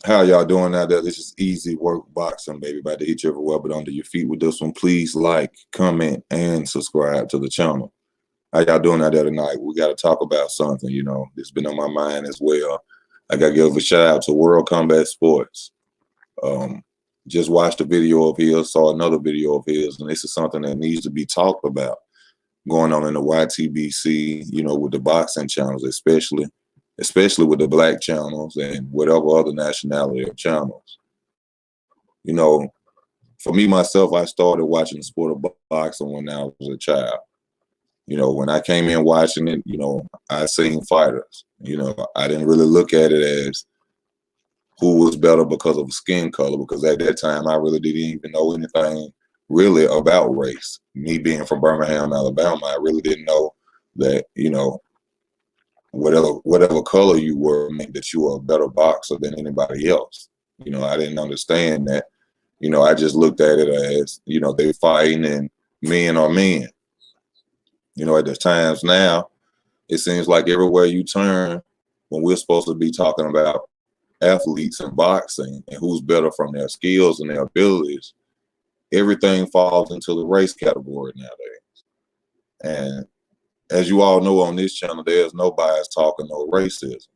How y'all doing out there? This is Easy Work Boxing, baby. About to hit you everywhere but under your feet with this one. Please like, comment, and subscribe to the channel. How y'all doing out there tonight? We got to talk about something, that's been on my mind as well. I got to give a shout out to World Combat Sports. Um, just watched a video of his, saw another video of his, and this is something that needs to be talked about going on in the Ytbc, with the boxing channels, especially with the black channels and whatever other nationality of channels. You know, for me myself, I started watching the sport of boxing when I was a child. When I came in watching it, I seen fighters. I didn't really look at it as who was better because of skin color, because at that time I really didn't even know anything really about race. Me being from Birmingham, Alabama, I really didn't know that, whatever color you were meant that you were a better boxer than anybody else. I didn't understand that. I just looked at it as, they fighting and men are men. At the times now, it seems like everywhere you turn, when we're supposed to be talking about athletes and boxing and who's better from their skills and their abilities, everything falls into the race category nowadays. And as you all know, on this channel, there's no bias talking, no racism.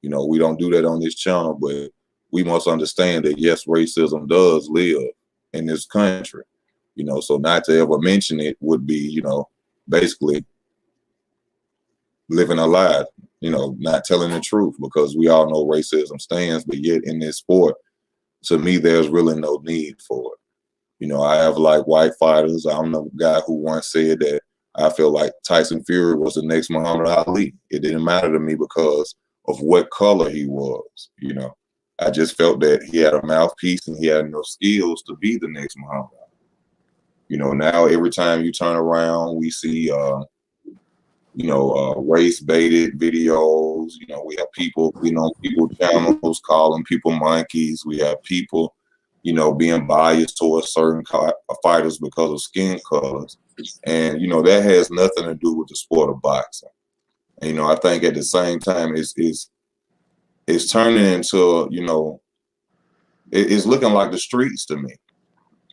We don't do that on this channel, but we must understand that, yes, racism does live in this country. So not to ever mention it would be, basically living a lie, not telling the truth, because we all know racism stands, but yet in this sport, to me, there's really no need for it. I have like white fighters. I'm the guy who once said that I feel like Tyson Fury was the next Muhammad Ali. It didn't matter to me because of what color he was. I just felt that he had a mouthpiece and he had enough skills to be the next Muhammad Ali. Now every time you turn around, we see, race-baited videos. We have people, people channels calling people monkeys. We have people, being biased towards certain fighters because of skin colors. And, that has nothing to do with the sport of boxing. And, I think at the same time, it's turning into, it's looking like the streets to me.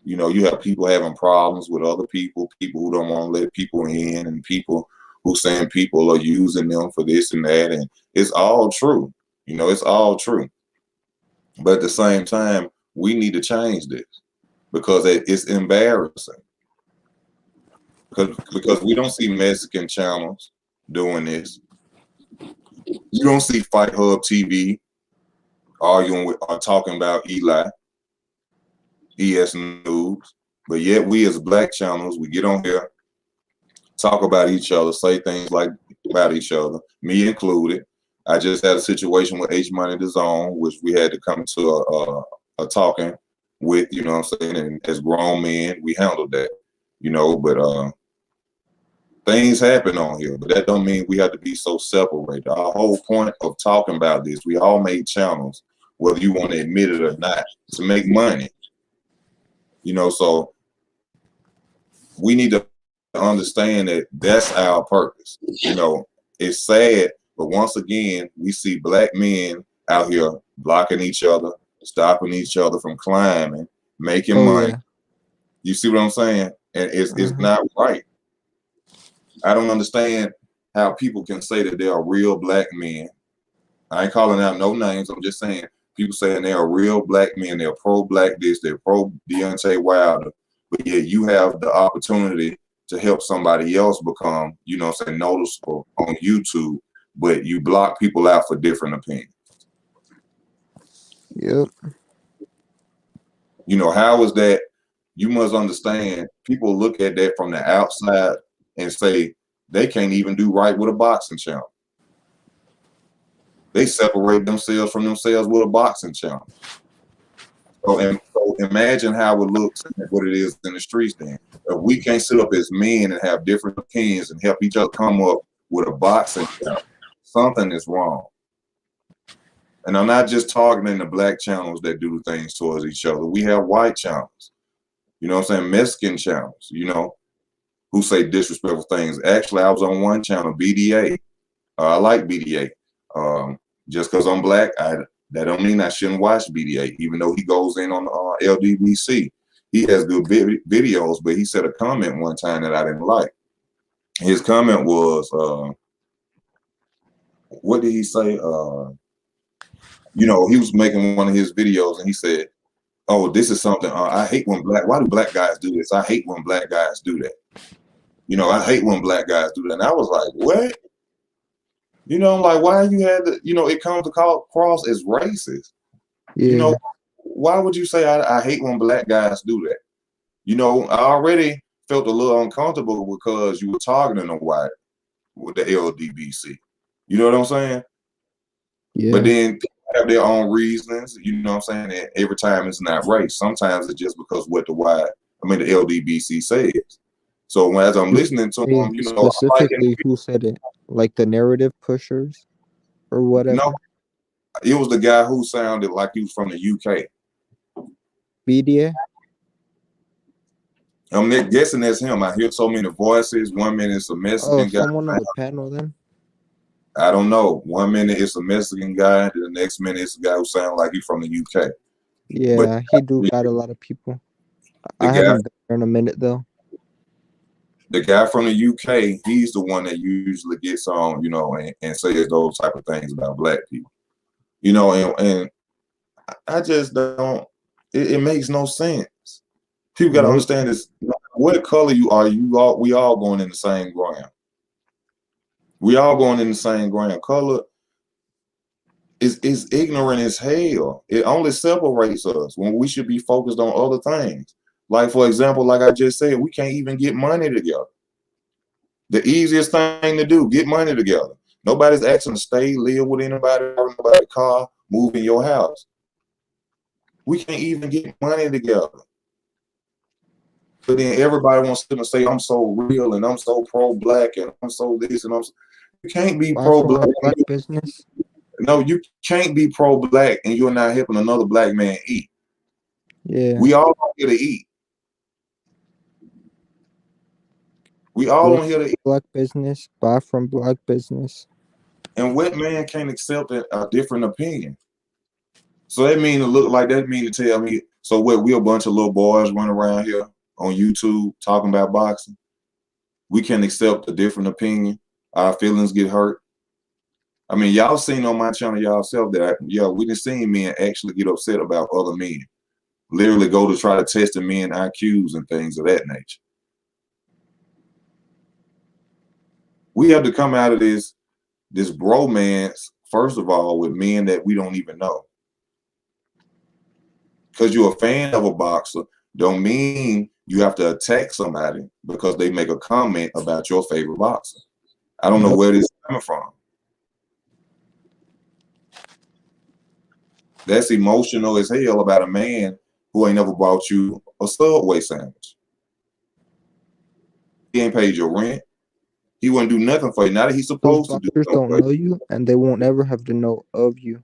You have people having problems with other people who don't want to let people in, and people who saying people are using them for this and that. And it's all true. It's all true. But at the same time, we need to change this because it's embarrassing. Because we don't see Mexican channels doing this. You don't see Fight Hub TV arguing with or talking about Eli, ES News. But yet we as black channels, we get on here, talk about each other, say things like about each other, me included. I just had a situation with H Money the Zone, which we had to come to a talking with, what I'm saying? And as grown men, we handled that, but things happen on here, but that don't mean we have to be so separated. Our whole point of talking about this, we all made channels, whether you want to admit it or not, to make money. So we need to understand that that's our purpose. It's sad, but once again, we see black men out here blocking each other, stopping each other from climbing, making money. Yeah. You see what I'm saying? And it's not right. I don't understand how people can say that they are real black men. I ain't calling out no names. I'm just saying people saying they are real black men. They're pro-black this, they're pro-Deontay Wilder. But yet you have the opportunity to help somebody else become, noticeable on YouTube, but you block people out for different opinions. Yep. How is that? You must understand, people look at that from the outside and say they can't even do right with a boxing channel. They separate themselves from themselves with a boxing channel. So imagine how it looks and what it is in the streets then. If we can't sit up as men and have different opinions and help each other come up with a boxing channel, something is wrong. And I'm not just targeting the black channels that do things towards each other. We have white channels, Mexican channels, who say disrespectful things. Actually, I was on one channel, BDA. I like BDA. Just because I'm black, That don't mean I shouldn't watch BDA, even though he goes in on Ldbc. He has good videos, but he said a comment one time that I didn't like. His comment was, what did he say? You know, he was making one of his videos and he said, oh, this is something, I hate when why do black guys do this? I hate when black guys do that. You know, I hate when black guys do that. And I was like, what? You know, like, why you had to, you know, it comes across as racist. Yeah. You know, why would you say I hate when black guys do that? You know, I already felt a little uncomfortable because you were targeting a white with the Ldbc. You know what I'm saying? Yeah. But then people have their own reasons, you know what I'm saying? And every time it's not race. Sometimes it's just because what the Ldbc says. So as I'm listening to them, you know, specifically who said it? Like the narrative pushers or whatever? No, it was the guy who sounded like he was from the UK. BDA? I'm guessing that's him. I hear so many voices. 1 minute it's a Mexican guy. Someone on the panel then? I don't know. 1 minute it's a Mexican guy, the next minute it's a guy who sounds like he's from the UK. Yeah, but he do got a lot of people. I haven't been there in a minute though. The guy from the UK, he's the one that usually gets on, you know, and says those type of things about black people. You know, and I just don't, it makes no sense. People got to understand this. What color you are, we all going in the same ground. We all going in the same ground. Color is ignorant as hell. It only separates us when we should be focused on other things. Like, for example, like I just said, we can't even get money together. The easiest thing to do, get money together. Nobody's asking to stay, live with anybody, nobody's car, move in your house. We can't even get money together. But then everybody wants to say, I'm so real and I'm so pro-black and I'm so this and I'm so. You can't be pro-black business. No, you can't be pro-black and you're not helping another black man eat. Yeah. We all on here to eat. We all on here to eat. Black business, buy from black business. And what man can't accept a different opinion? So that mean to look like that mean to tell me, so what, we a bunch of little boys running around here on YouTube talking about boxing? We can accept a different opinion. Our feelings get hurt. I mean, y'all seen on my channel y'allself that, we done seen men actually get upset about other men. Literally go to try to test the men IQs and things of that nature. We have to come out of this bromance, first of all, with men that we don't even know. Because you're a fan of a boxer don't mean you have to attack somebody because they make a comment about your favorite boxer. I don't know where this is coming from. That's emotional as hell about a man who ain't never bought you a Subway sandwich. He ain't paid your rent. He wouldn't do nothing for you. Now that he's supposed to do something. Don't know you, and they won't ever have to know of you.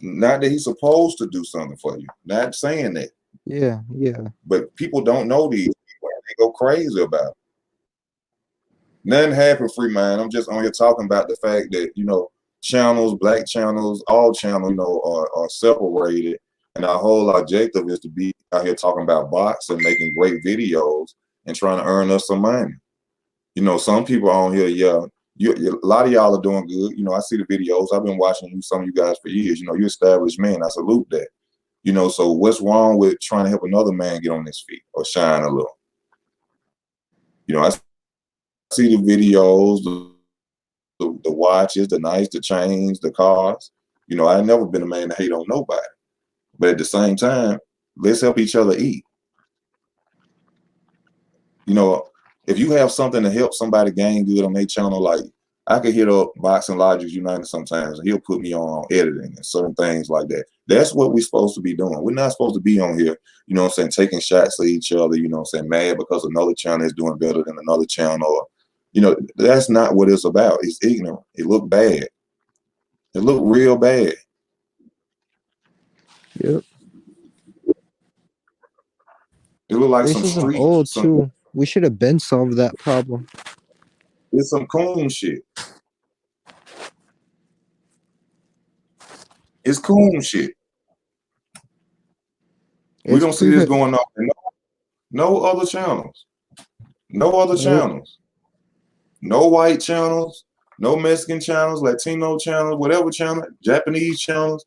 Not that he's supposed to do something for you. Not saying that. Yeah. But people don't know these people. They go crazy about it. Nothing happened, free mind. I'm just on here talking about the fact that, you know, channels, black channels, all channels, you know, are separated. And our whole objective is to be out here talking about boxing, making great videos and trying to earn us some money. You know, some people on here, a lot of y'all are doing good. You know, I see the videos. I've been watching some of you guys for years. You know, you established men. I salute that. You know, so what's wrong with trying to help another man get on his feet or shine a little? You know, I see the videos, the watches, the nights, the chains, the cars. You know, I've never been a man to hate on nobody. But at the same time, let's help each other eat. You know, if you have something to help somebody gain good on their channel, like I could hit up Boxing Logic United sometimes, and he'll put me on editing and certain things like that. That's what we're supposed to be doing. We're not supposed to be on here, you know what I'm saying, taking shots at each other, you know what I'm saying, mad because another channel is doing better than another channel. Or, you know, that's not what it's about. It's ignorant. It looked bad. It looked real bad. Yep. It looked like some racism old too. We should have been solved that problem. It's some coon shit. It's coon shit. We It's don't see pre. this going on in no other channels. No other Nope. channels. No white channels. No Mexican channels, Latino channels, whatever channel, Japanese channels.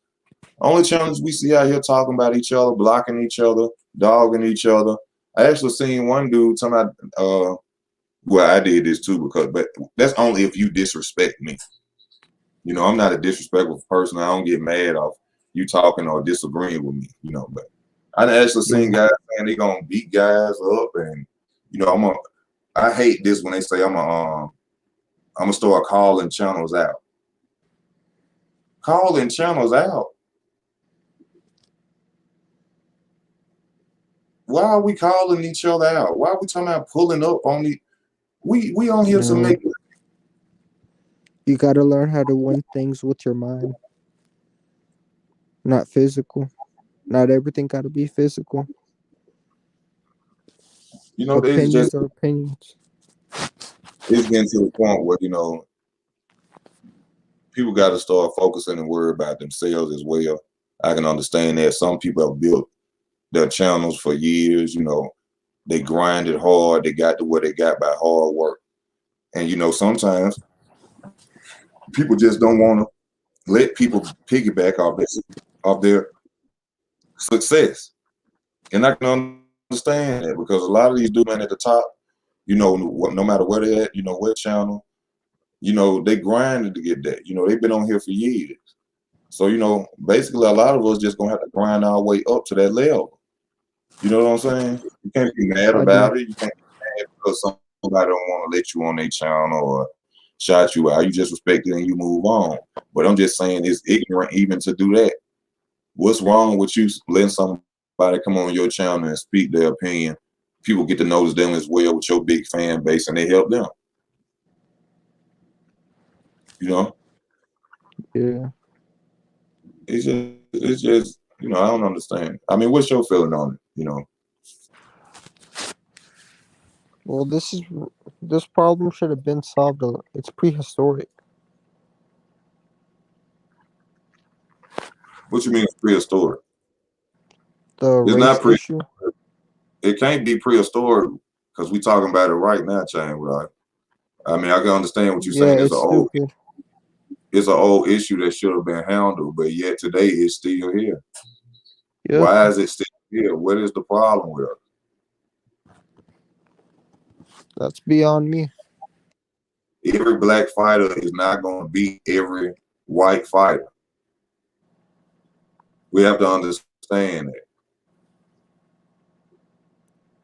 Only channels we see out here talking about each other, blocking each other, dogging each other. I actually seen one dude talking about, well, I did this too, but that's only if you disrespect me. You know, I'm not a disrespectful person. I don't get mad off you talking or disagreeing with me, you know, but I actually seen guys saying they gonna beat guys up, and you know, I hate this when they say I'm gonna start calling channels out. Calling channels out. Why are we calling each other out? Why are we talking about pulling up on the? We on here to make. You gotta learn how to win things with your mind, not physical. Not everything gotta be physical. You know, Opinions are opinions. it's getting to the point where, you know, people got to start focusing and worry about themselves as well. I can understand that some people have built their channels for years. You know, they grinded hard. They got to where they got by hard work. And you know, sometimes people just don't want to let people piggyback off their success. And I can understand that because a lot of these dudes at the top, you know, no matter where they're at, you know, what channel, you know, they grinded to get that. You know, they've been on here for years. So, you know, basically a lot of us just gonna have to grind our way up to that level. You know what I'm saying? You can't be mad about it. You can't be mad because somebody don't want to let you on their channel or shout you out. You just respect it and you move on. But I'm just saying it's ignorant even to do that. What's wrong with you letting somebody come on your channel and speak their opinion? People get to notice them as well with your big fan base and they help them. You know? Yeah. It's just, you know, I don't understand. I mean, what's your feeling on it? You know? Well, this problem should have been solved. It's prehistoric. What you mean it's prehistoric? The It's race not issue. It can't be prehistoric because we talking about it right now, Chain. Right? I mean, I can understand what you're Yeah, saying. it's stupid. It's an old issue that should have been handled, but yet today it's still here. Yeah. Why is it still here? What is the problem with it? That's beyond me. Every black fighter is not going to beat every white fighter. We have to understand that.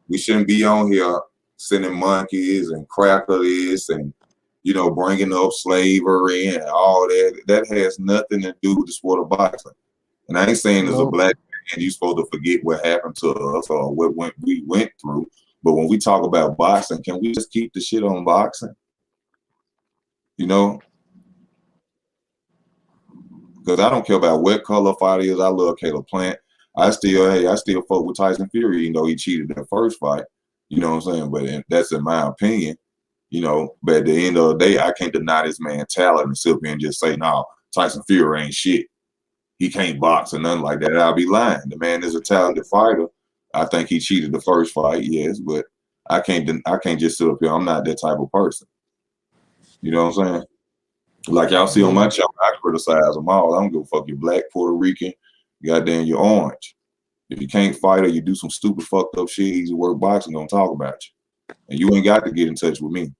We shouldn't be on here sending monkeys and crackers and, you know, bringing up slavery and all that. That has nothing to do with the sport of boxing. And I ain't saying as a black man you're supposed to forget what happened to us or what we went through. But when we talk about boxing, can we just keep the shit on boxing? You know? Because I don't care about what color fight is. I love Caleb Plant. I still fuck with Tyson Fury, even though he cheated in the first fight. You know what I'm saying? But that's in my opinion. You know, but at the end of the day, I can't deny this man talent and sit up here and just say, no, Tyson Fury ain't shit. He can't box or nothing like that. I'll be lying. The man is a talented fighter. I think he cheated the first fight, yes, but I can't just sit up here. I'm not that type of person. You know what I'm saying? Like y'all see on my channel, I criticize them all. I don't give a fuck. You're black, Puerto Rican, goddamn, you're orange. If you can't fight or you do some stupid fucked up shit, easy work boxing gonna talk about you. And you ain't got to get in touch with me.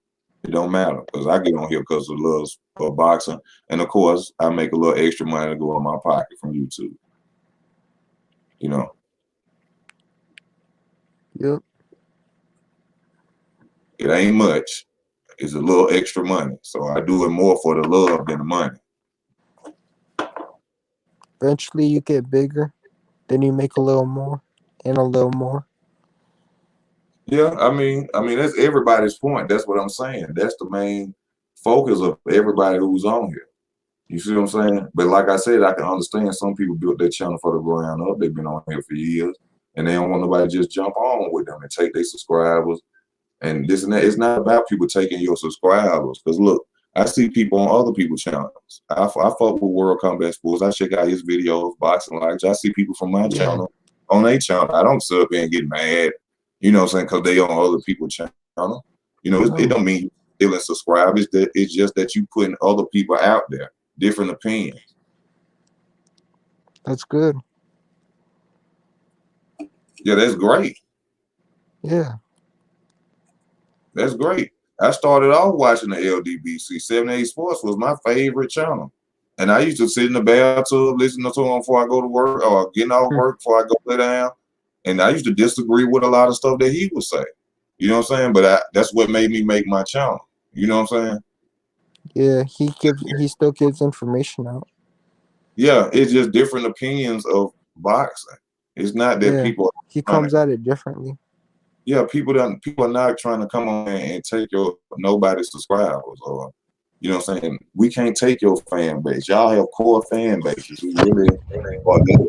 It don't matter because I get on here because of love of boxing. And of course, I make a little extra money to go in my pocket from YouTube. You know? Yep. It ain't much. It's a little extra money. So I do it more for the love than the money. Eventually, you get bigger, then you make a little more and a little more. Yeah, I mean that's everybody's point. That's what I'm saying. That's the main focus of everybody who's on here. You see what I'm saying? But like I said, I can understand some people built their channel for the ground up. They've been on here for years, and they don't want nobody to just jump on with them and take their subscribers and this and that. It's not about people taking your subscribers. Because look, I see people on other people's channels. I fuck with World Combat Sports. I check out his videos, boxing likes. I see people from my channel on their channel. I don't sit up there and get mad, you know what I'm saying, because they on other people's channel. You know, it don't mean you still and subscribe. It's just that you putting other people out there, different opinions. That's good. Yeah, that's great. Yeah. That's great. I started off watching the Ldbc. 78 Sports was my favorite channel. And I used to sit in the bathtub listening to him before I go to work or getting off work before I go lay down. And I used to disagree with a lot of stuff that he would say. You know what I'm saying? But that's what made me make my channel. You know what I'm saying? Yeah, he still gives information out. Yeah, it's just different opinions of boxing. It's not that people he comes at it differently. Yeah, people are not trying to come on and take your nobody's subscribers, or you know what I'm saying? We can't take your fan base. Y'all have core fan bases who really are there.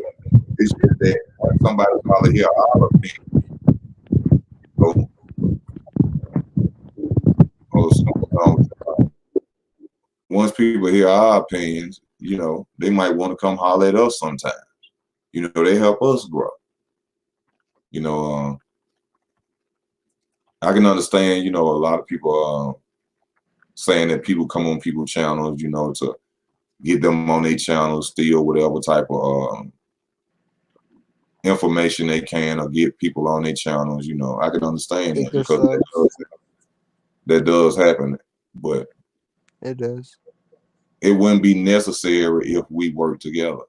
It's just that somebody probably hear our opinion. Once people hear our opinions, you know, they might want to come holler at us sometimes. You know, they help us grow. You know, I can understand, you know, a lot of people saying that people come on people's channels, you know, to get them on their channels, steal whatever type of information they can, or get people on their channels. You know, I can understand that because that does happen, but it does. It wouldn't be necessary if we work together.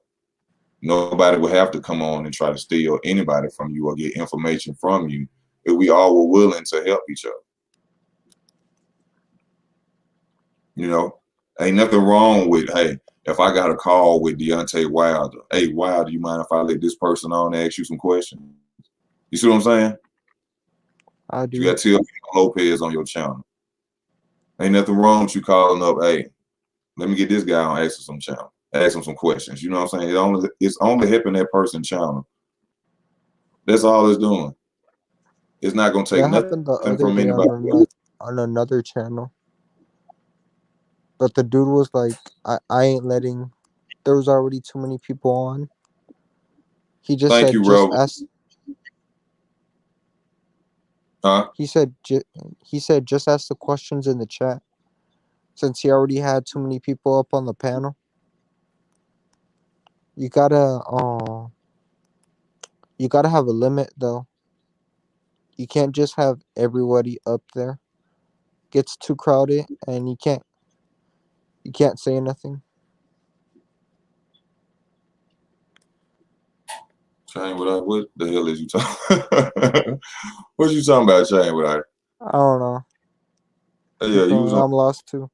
Nobody would have to come on and try to steal anybody from you or get information from you if we all were willing to help each other. You know, ain't nothing wrong with, hey, if I got a call with Deontay Wilder, hey, Wilder, you mind if I let this person on and ask you some questions? You see what I'm saying? I do. You got Teofimo Lopez on your channel. Ain't nothing wrong with you calling up, hey, let me get this guy on, ask him some questions. You know what I'm saying? It's only helping that person's channel. That's all it's doing. It's not gonna take nothing from anybody on another channel. But the dude was like, I ain't letting. There was already too many people on. He just said, just ask. Huh? He said, just ask the questions in the chat. Since he already had too many people up on the panel, you gotta have a limit though. You can't just have everybody up there. Gets too crowded, and you can't say anything. Shane, what the hell is you talking? What you talking about, Shane? I don't know. Yeah, you was on. I'm lost too.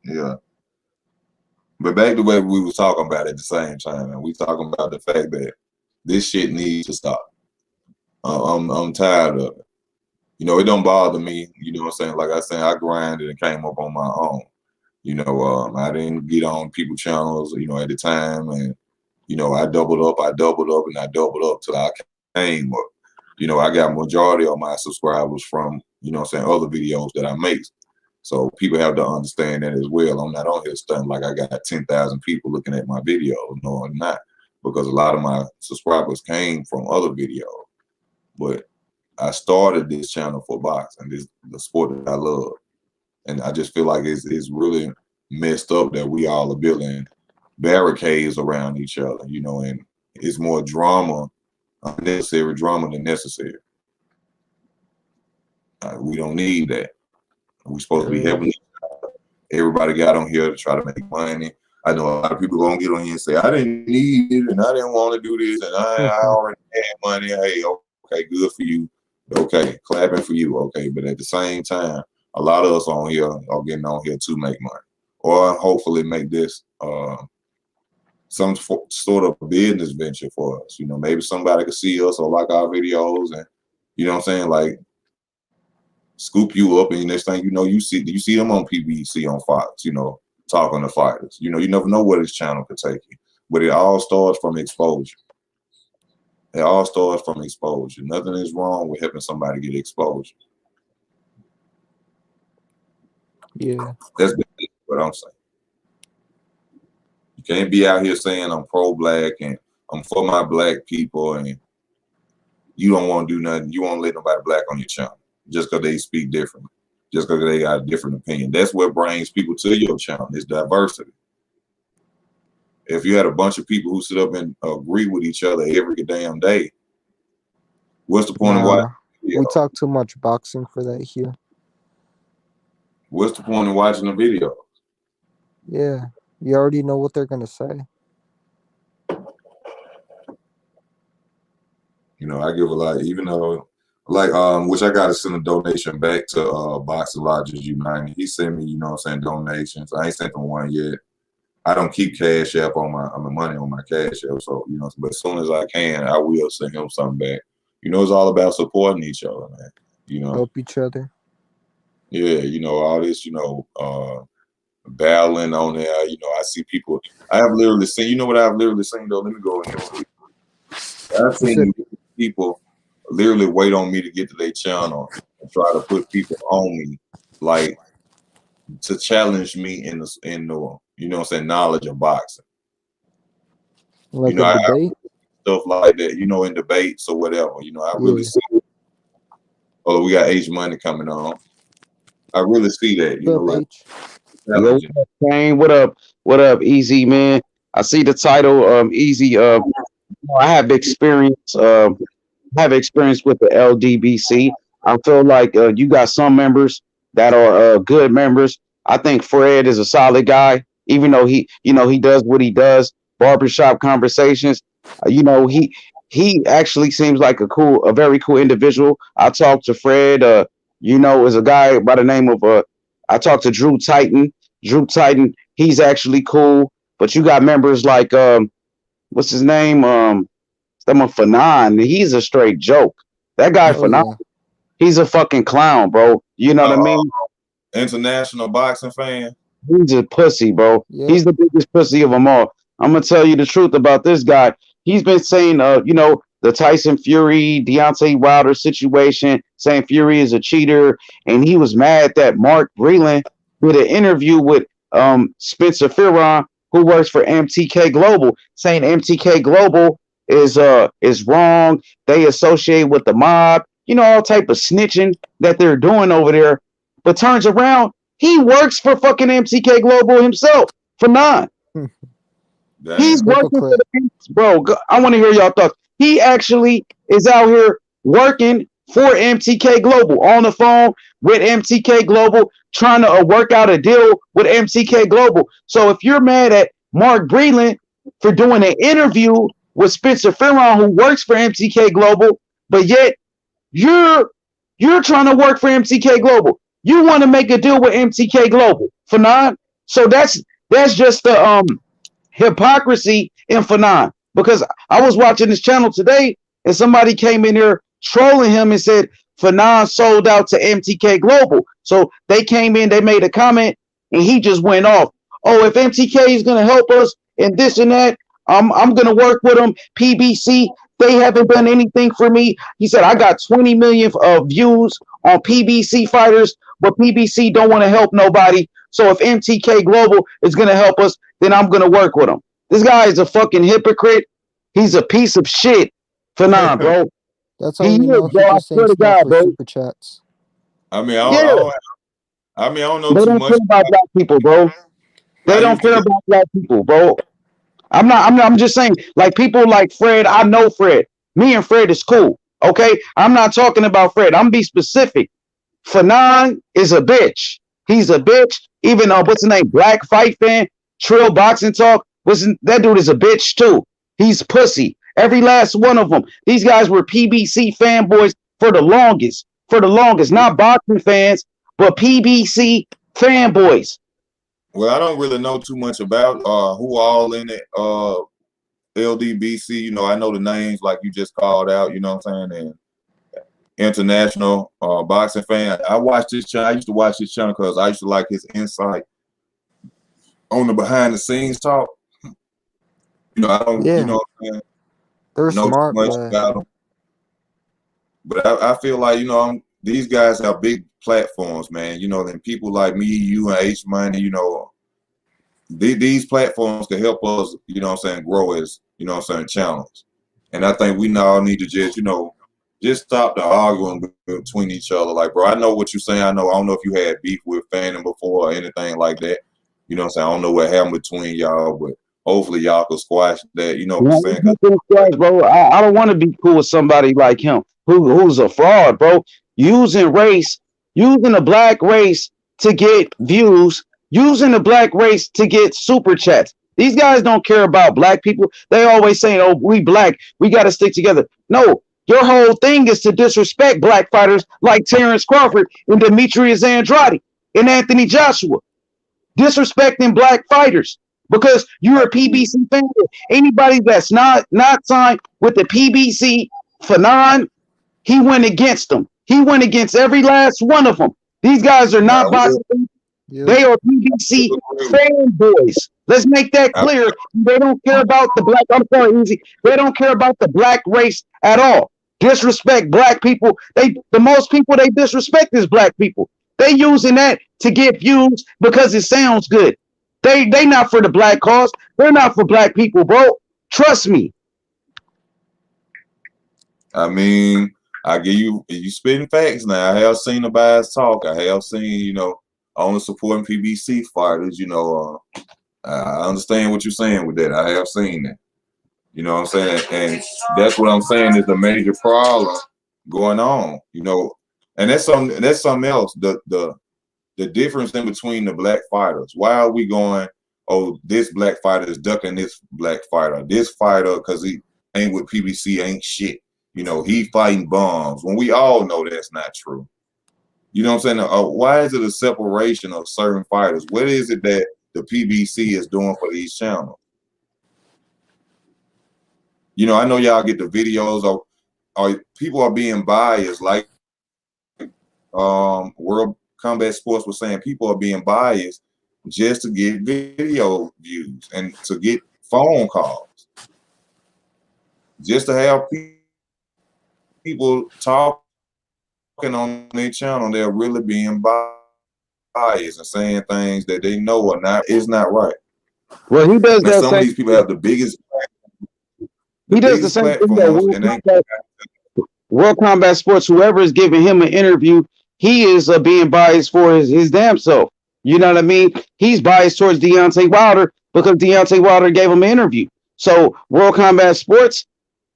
Yeah. But back to what we was talking about at the same time, and we talking about the fact that this shit needs to stop. I'm tired of it. You know, it don't bother me. You know what I'm saying? Like I said, I grinded and came up on my own. You know, I didn't get on people's channels, you know, at the time, and you know, I doubled up, and I doubled up till I came up. You know, I got majority of my subscribers from, you know what I'm saying, other videos that I make. So people have to understand that as well. I'm not on here stunting like I got 10,000 people looking at my videos. No, I'm not. Because a lot of my subscribers came from other videos. But I started this channel for boxing, the sport that I love. And I just feel like it's really messed up that we all are building barricades around each other, you know, and it's more drama, unnecessary drama than necessary. We don't need that. We're supposed to be helping. Everybody got on here to try to make money. I know a lot of people gonna get on here and say, I didn't need it and I didn't want to do this and I already had money. Hey, okay, good for you. Okay, clapping for you. Okay, but at the same time, a lot of us on here are getting on here to make money, or hopefully make this some sort of business venture for us. You know, maybe somebody could see us or like our videos, and you know what I'm saying, like scoop you up, and next thing you know, you see them on PBC on Fox, you know, talking to fighters. You know, you never know where this channel could take you, but it all starts from exposure. It all starts from exposure. Nothing is wrong with helping somebody get exposure. Yeah, That's What I'm saying. You can't be out here saying I'm pro-black and I'm for my black people, and you don't want to do nothing. You won't let nobody black on your channel just because they speak differently, just because they got a different opinion. That's what brings people to your channel. It's diversity. If you had a bunch of people who sit up and agree with each other every damn day, what's the point of watching? We talk too much boxing for that here. What's the point of watching the video? Yeah, you already know what they're gonna say. You know, I give a lot, even though, like, which I got to send a donation back to Boxing Lodges United. He sent me, you know what I'm saying, donations. I ain't sent him one yet. I don't keep Cash App on my money on my Cash App, so you know. But as soon as I can, I will send him something back. You know, it's all about supporting each other, man. You know, help each other. Yeah, you know, all this, you know, battling on there. You know, I see people. I have literally seen. You know what I've literally seen though? Let me go in here. I've seen people literally wait on me to get to their channel and try to put people on me, like to challenge me in the you know what I'm saying, knowledge of boxing. Like you know, a debate? Stuff like that, you know, in debates or whatever. You know, I really see. Oh, we got H Money coming on. I really see that, you know, like. Yo, what up? What up, Easy man? I see the title, Easy. I have experience. Have experience with the Ldbc. I feel like you got some members that are good members. I think Fred is a solid guy, even though he does what he does. Barbershop conversations. He actually seems like a very cool individual. I talked to Fred. Is a guy by the name of I talked to Drew Titan. Drew Titan, he's actually cool. But you got members like what's his name? Someone Fanon. He's a straight joke. That guy Fanon, he's a fucking clown, bro. You know what I mean? International boxing fan. He's a pussy, bro. Yep. He's the biggest pussy of them all. I'm gonna tell you the truth about this guy. He's been saying, the Tyson Fury, Deontay Wilder situation, saying Fury is a cheater, and he was mad that Mark Breland did an interview with Spencer Fearon, who works for MTK Global, saying MTK Global is wrong. They associate with the mob, all type of snitching that they're doing over there. But turns around, he works for fucking MTK Global himself for none. He's working for the bro. I want to hear y'all thoughts. He actually is out here working for MTK Global on the phone with MTK Global, trying to work out a deal with MTK Global. So if you're mad at Mark Breland for doing an interview with Spencer Fearon, who works for MTK Global, but yet you're trying to work for MTK Global, you want to make a deal with MTK Global, Fanon. So that's just the hypocrisy in Fanon. Because I was watching this channel today and somebody came in there trolling him and said Fanon sold out to MTK Global. So they came in, they made a comment, and he just went off. Oh, if MTK is going to help us and this and that, I'm going to work with them. PBC, they haven't done anything for me. He said, I got 20 million views on PBC fighters, but PBC don't want to help nobody. So if MTK Global is going to help us, then I'm going to work with them. This guy is a fucking hypocrite. He's a piece of shit. Fanon, bro. That's how you know he just ain't stuff for super chats. I mean, I don't know too much about black people, bro. They don't care about black people, bro. I'm just saying, like, people like Fred, I know Fred. Me and Fred is cool. Okay? I'm not talking about Fred. I'm be specific. Fanon is a bitch. He's a bitch. Even what's his name? Black Fight Fan, Trill Boxing Talk. That dude is a bitch too. He's pussy. Every last one of them. These guys were PBC fanboys for the longest. Not boxing fans, but PBC fanboys. Well, I don't really know too much about who all in it. Ldbc, I know the names like you just called out, you know what I'm saying? And international boxing fan. I watched this channel. I used to watch this channel because I used to like his insight on the behind the scenes talk. I don't, you know what I'm saying? They're smart, much about them. But I feel like, these guys have big platforms, man. And people like me, you, and H Money, these platforms can help us, you know what I'm saying, grow as, you know what I'm saying, channels. And I think we now need to just, you know, just stop the arguing between each other. Like, bro, I know what you're saying. I don't know if you had beef with Fanning before or anything like that. You know what I'm saying? I don't know what happened between y'all, but hopefully y'all could squash that. You know what I'm saying? Bro, I don't want to be cool with somebody like him who's a fraud, bro. Using the black race to get views, using the black race to get super chats. These guys don't care about black people. They always saying, "Oh, we black, we got to stick together." No, your whole thing is to disrespect black fighters like Terrence Crawford and Demetrius Andrade and Anthony Joshua. Disrespecting black fighters because you're a PBC fan. Anybody that's not signed with the PBC, Fanon, he went against them. He went against every last one of them. These guys are not boxing. They are PBC fanboys. Let's make that clear. They don't care about the black. I'm sorry, Easy. They don't care about the black race at all. Disrespect black people. The most people they disrespect is black people. They using that to get views because it sounds good. They not for the black cause. They're not for black people, bro. Trust me. I mean, I give you spitting facts now. I have seen the bias talk. I have seen, you know, only supporting PBC fighters. You know, I understand what you're saying with that. I have seen that. You know what I'm saying? And that's what I'm saying is the major problem going on. You know, and that's something else. The difference in between the black fighters. Why are we going, oh, this black fighter is ducking this black fighter? This fighter, because he ain't with PBC, ain't shit. You know, he fighting bombs. When we all know that's not true. You know what I'm saying? Why is it a separation of certain fighters? What is it that the PBC is doing for these channels? You know, I know y'all get the videos of people are being biased, like World Combat Sports was saying, people are being biased just to get video views and to get phone calls, just to have people talking on their channel. They're really being biased and saying things that they know is not right. Well, he does and that. Some of these people have the biggest. He does the same thing that World Combat Sports, whoever is giving him an interview, he is being biased for his damn self. You know what I mean? He's biased towards Deontay Wilder because Deontay Wilder gave him an interview. So World Combat Sports,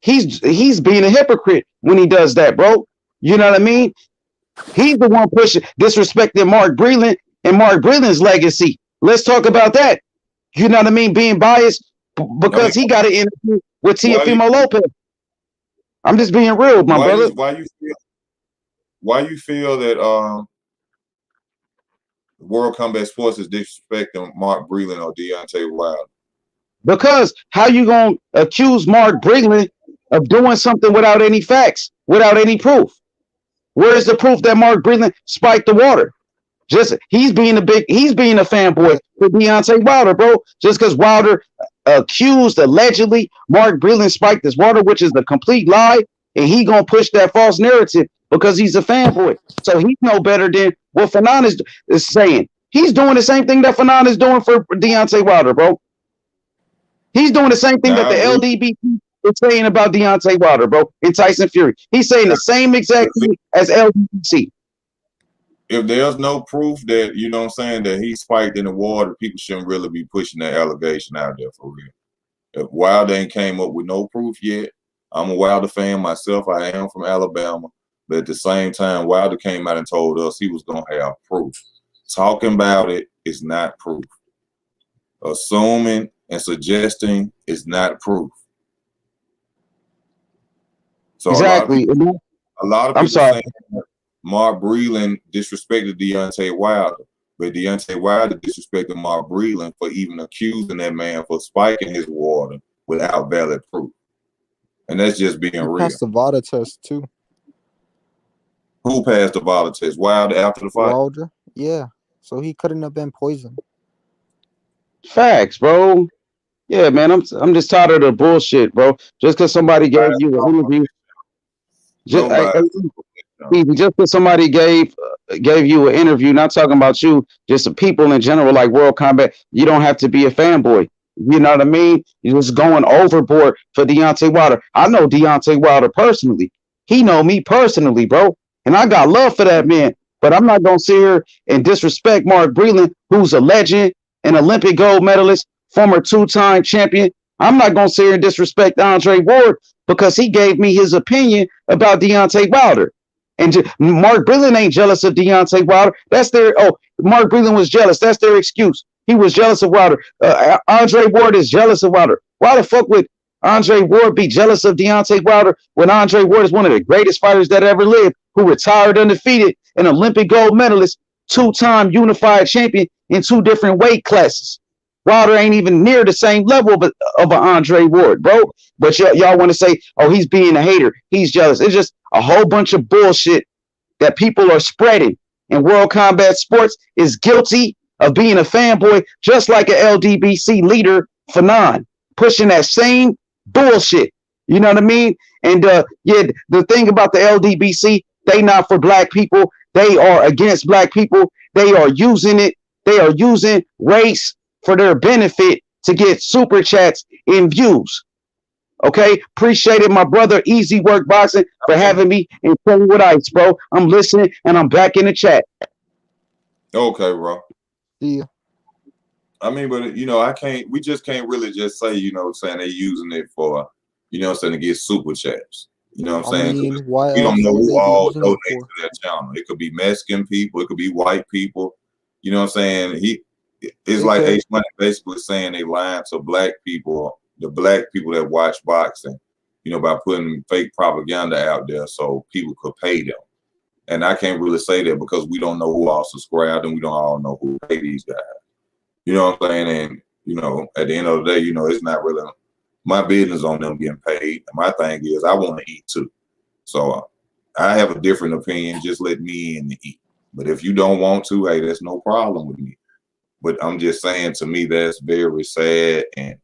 he's being a hypocrite when he does that, bro. You know what I mean? He's the one disrespecting Mark Breland and Mark Breland's legacy. Let's talk about that. You know what I mean? Being biased because he got an interview with Teofimo Lopez. I'm just being real, my brother. Why you feel that World Combat Sports is disrespecting Mark Breland or Deontay Wilder? Because how you gonna accuse Mark Breland of doing something without any facts, without any proof? Where is the proof that Mark Breland spiked the water? He's being a fanboy for Deontay Wilder, bro. Just because Wilder allegedly Mark Breland spiked this water, which is the complete lie, and he gonna push that false narrative because he's a fanboy. So he's no better than what Fanon is saying. He's doing the same thing that Fanon is doing for Deontay Wilder, bro. He's doing the same thing that the Ldbc is saying about Deontay Wilder, bro, and Tyson Fury. He's saying the same exact thing as Ldbc. If there's no proof that, you know what I'm saying, that he spiked in the water, people shouldn't really be pushing that allegation out there for real. If Wilder ain't came up with no proof yet, I'm a Wilder fan myself. I am from Alabama. But at the same time, Wilder came out and told us he was going to have proof. Talking about it is not proof. Assuming and suggesting is not proof. So exactly. A lot of people saying Mark Breland disrespected Deontay Wilder, but Deontay Wilder disrespected Mark Breland for even accusing that man for spiking his water without valid proof. And that's just being real. Passed the VADA test too. Who passed the VADA test? Wilder after the fight? Wilder, yeah. So he couldn't have been poisoned. Facts, bro. Yeah, man. I'm just tired of the bullshit, bro. Just because somebody gave you an interview. Just because somebody gave gave you an interview, not talking about you, just the people in general, like World Combat. You don't have to be a fanboy. You know what I mean? You're just going overboard for Deontay Wilder. I know Deontay Wilder personally. He know me personally, bro. And I got love for that man. But I'm not going to sit here and disrespect Mark Breland, who's a legend, an Olympic gold medalist, former two-time champion. I'm not going to sit here and disrespect Andre Ward because he gave me his opinion about Deontay Wilder. And Mark Breland ain't jealous of Deontay Wilder. That's their, Mark Breland was jealous. That's their excuse. He was jealous of Wilder. Andre Ward is jealous of Wilder. Why the fuck would Andre Ward be jealous of Deontay Wilder when Andre Ward is one of the greatest fighters that ever lived, who retired undefeated, an Olympic gold medalist, two-time unified champion in 2 different weight classes? Wilder ain't even near the same level of an Andre Ward, bro. But y'all want to say, oh, he's being a hater. He's jealous. It's just a whole bunch of bullshit that people are spreading. And World Combat Sports is guilty of being a fanboy, just like an Ldbc leader, Fanon, pushing that same bullshit. You know what I mean? And yeah, the thing about the Ldbc, they not for black people. They are against black people. They are using it. They are using race for their benefit to get super chats and views. Okay, appreciate it, my brother Ezwork Boxing, for having me and playing with ice, bro. I'm listening and I'm back in the chat. Okay, bro. Yeah. I mean, but we just can't really just say, saying they're using it for, saying to get super chats. You know what I'm saying? mean, why we don't else know would they who be all using it donate for? to that channel. It could be Mexican people, it could be white people. You know what I'm saying? It's like H Money basically saying they lying to black people, the black people that watch boxing, by putting fake propaganda out there so people could pay them. And I can't really say that because we don't know who all subscribed and we don't all know who pay these guys. You know what I'm saying? And, at the end of the day, it's not really my business on them getting paid. My thing is I want to eat too. So I have a different opinion. Just let me in to eat. But if you don't want to, hey, that's no problem with me. But I'm just saying, to me, that's very sad. And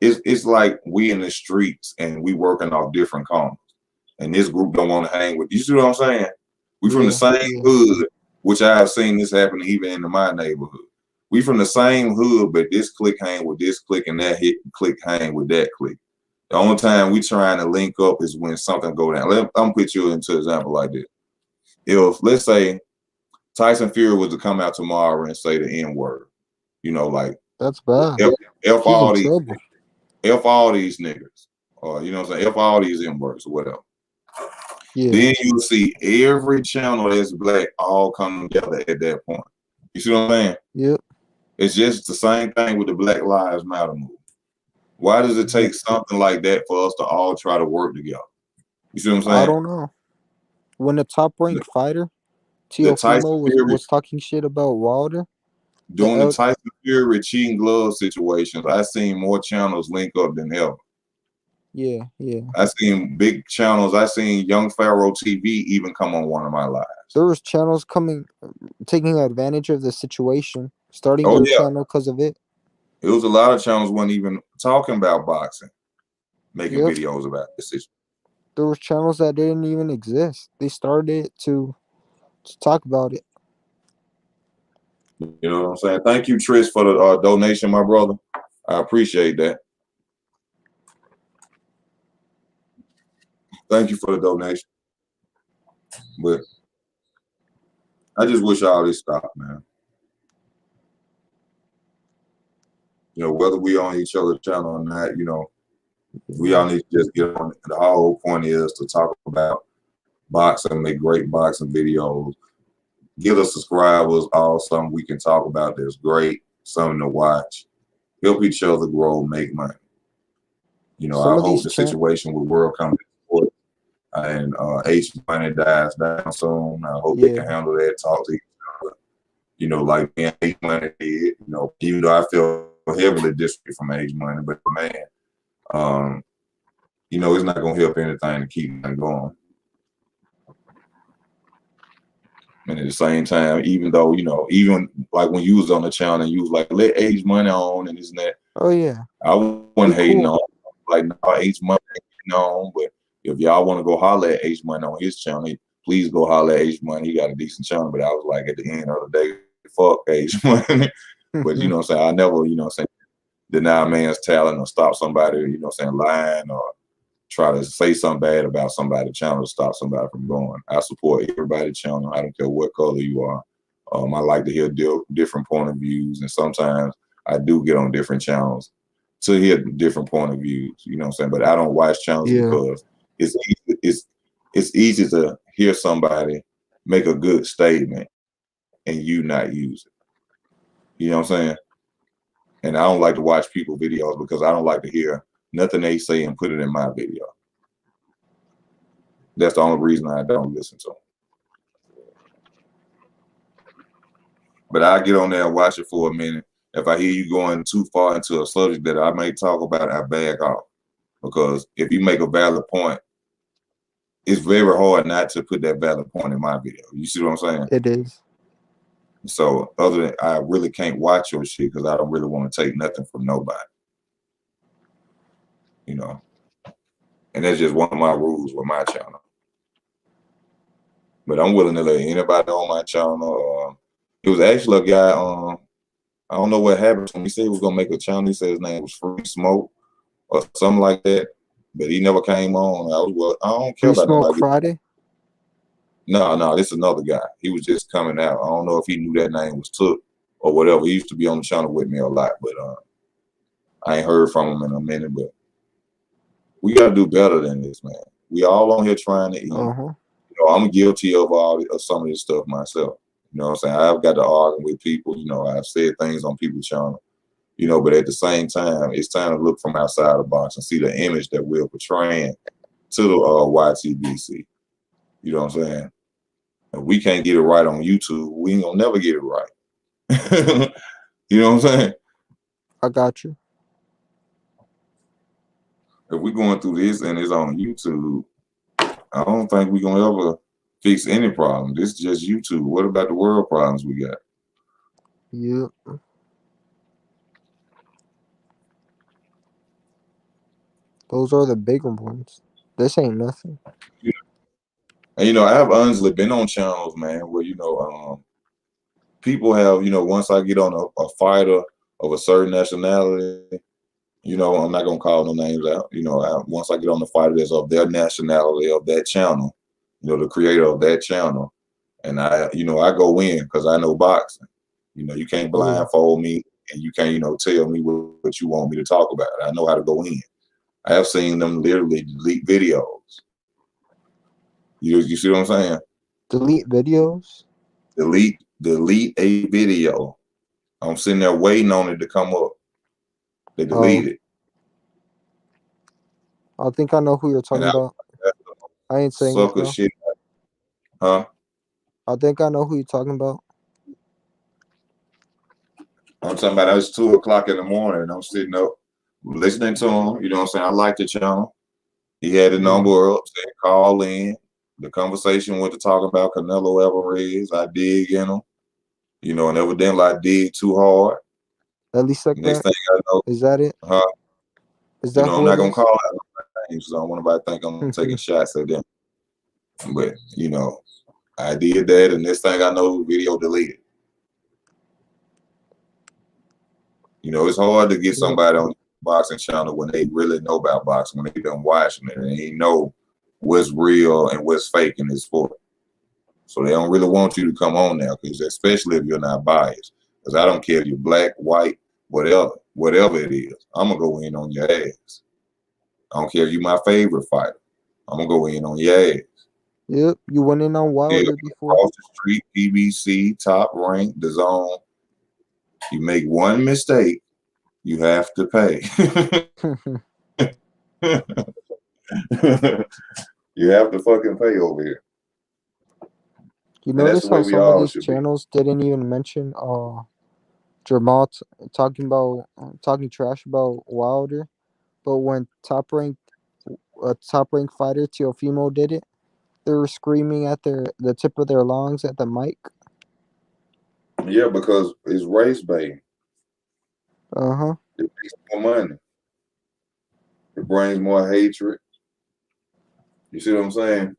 it's like we in the streets and we working off different corners. And this group don't want to hang with you. See what I'm saying? We from the same hood, which I have seen this happen even in my neighborhood. We from the same hood, but this clique hang with this clique and that clique hang with that clique. The only time we trying to link up is when something go down. I'm put you into an example like this. If, let's say, Tyson Fury was to come out tomorrow and say the N-word, like that's bad. F all these niggas, or F all these N-words or whatever. Yeah. Then you'll see every channel that's black all come together at that point. You see what I'm saying? Yep. It's just the same thing with the Black Lives Matter movement. Why does it take something like that for us to all try to work together? You see what I'm saying? I don't know. When the top-ranked fighter, Teofimo, was talking shit about Wilder, during the Tyson Fury cheating glove situations, I seen more channels link up than ever. Yeah, yeah. I seen big channels. I seen Young Pharaoh TV even come on one of my lives. There was channels taking advantage of the situation, starting their channel because of it. It was a lot of channels wasn't even talking about boxing, making videos about this issue. There was channels that didn't even exist. They started it to talk about it. You know what I'm saying? Thank you, Trish, for the donation, my brother. I appreciate that. Thank you for the donation. But I just wish all this stopped, man. Whether we on each other's channel or not, we all need to just get on. The whole point is to talk about boxing, make great boxing videos, get us subscribers, all something we can talk about that's great, something to watch, help each other grow, make money. I hope the situation with World Combat Sports and H Money dies down soon. I hope they can handle that, talk to each other, like me and H Money did, even though I feel heavily disrespected from H Money, but man, it's not gonna help anything to keep them going. And at the same time, even though, even like when you was on the channel and you was like, let H Money on and this and that. Oh yeah. I wasn't hating on, like, no, H Money on, but if y'all want to go holler at H Money on his channel, please go holler at H Money. He got a decent channel, but I was like, at the end of the day, fuck H Money. But you know what I'm saying? I never, you know what I'm saying, deny a man's talent or stop somebody, you know what I'm saying, lying or try to say something bad about somebody's channel to stop somebody from going. I support everybody's channel. I don't care what color you are. I like to hear different point of views, and sometimes I do get on different channels to hear different point of views. You know what I'm saying? But I don't watch channels because it's easy to hear somebody make a good statement and you not use it. You know what I'm saying? And I don't like to watch people videos because I don't like to hear nothing they say and put it in my video. That's the only reason I don't listen to them. But I get on there and watch it for a minute. If I hear you going too far into a subject that I may talk about, I back off. Because if you make a valid point, it's very hard not to put that valid point in my video. You see what I'm saying? It is. So other than I really can't watch your shit because I don't really want to take nothing from nobody. You know. And that's just one of my rules with my channel. But I'm willing to let anybody on my channel. It was actually a guy, I don't know what happened to him. He said he was gonna make a channel. He said his name was Free Smoke or something like that. But he never came on. I don't care Free about Smoke nobody. Friday? No, this is another guy. He was just coming out. I don't know if he knew that name was Took or whatever. He used to be on the channel with me a lot, but I ain't heard from him in a minute. But we gotta do better than this, man. We all on here trying to eat. You know, I'm guilty of some of this stuff myself. You know what I'm saying? I've got to argue with people. You know, I've said things on people's channel. You know, but at the same time, it's time to look from outside the box and see the image that we're portraying to the Ytbc. You know what I'm saying? If we can't get it right on YouTube, we ain't gonna never get it right. You know what I'm saying? I got you. If we're going through this and it's on YouTube, I don't think we're gonna ever fix any problem. This is just YouTube. What about the world problems we got? Yep. Those are the bigger ones. This ain't nothing. Yeah. And you know, I have honestly been on channels, man, where you know, people have, you know, once I get on a fighter of a certain nationality, you know, I'm not gonna call no names out. You know, once I get on the fighter that's of their nationality, of that channel, you know, the creator of that channel, and I go in because I know boxing. You know, you can't blindfold me, and you can't, you know, tell me what you want me to talk about. I know how to go in. I have seen them literally delete videos. You see what I'm saying? Delete videos? Delete a video. I'm sitting there waiting on it to come up. They delete it. I think I know who you're talking about. I ain't saying it though. Shit. Huh? I think I know who you're talking about. I'm talking about it's 2 o'clock in the morning and I'm sitting up listening to him. You know what I'm saying? I like the channel. He had a number up, saying call in. The conversation went to talk about Canelo Alvarez. I dig in him. You know, and evidently I dig too hard. At least like Next that. thing I know. Is that it? Huh? Is that you know, I'm not gonna call out no names, so I don't want nobody to think I'm taking shots at them. But you know, I did that, and next thing I know, video deleted. You know, it's hard to get somebody on boxing channel when they really know about boxing, when they've been watching it, and they know what's real and what's fake in this sport. So they don't really want you to come on now, because especially if you're not biased. Because I don't care if you're black, white, whatever it is, I'm gonna go in on your ass. I don't care if you're my favorite fighter. I'm gonna go in on your ass. Yep, you went in on Wilder before. Across the street, PBC, Top Rank, The Zone. You make one mistake, you have to pay. You have to fucking pay over here. You notice how some of these channels didn't even mention Jamal talking trash about Wilder, but when top ranked fighter Teofimo did it, they were screaming at the tip of their lungs at the mic. Yeah, because it's race bait. Uh-huh. It makes more money. It brings more hatred. You see what I'm saying?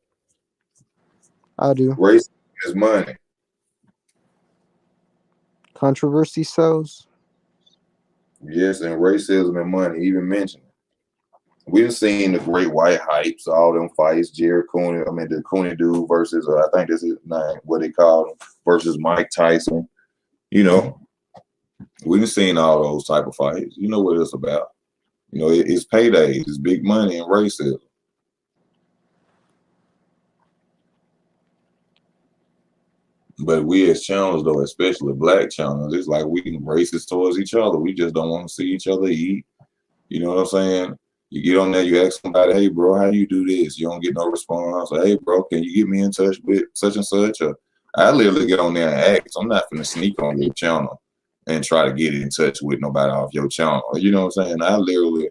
I do. Racism is money. Controversy sells. Yes, and racism and money, even mentioned. We've seen the great white hypes, all them fights, Jerry Cooney, the Cooney dude versus, I think that's his name, what they call him, versus Mike Tyson. You know, we've seen all those type of fights. You know what it's about. You know, it's paydays, it's big money and racism. But we as channels, though, especially black channels, it's like we racist towards each other. We just don't want to see each other eat. You know what I'm saying? You get on there, you ask somebody, hey, bro, how do you do this? You don't get no response. Like, hey, bro, can you get me in touch with such and such? Or I literally get on there and ask. I'm not going to sneak on your channel and try to get in touch with nobody off your channel. You know what I'm saying? I literally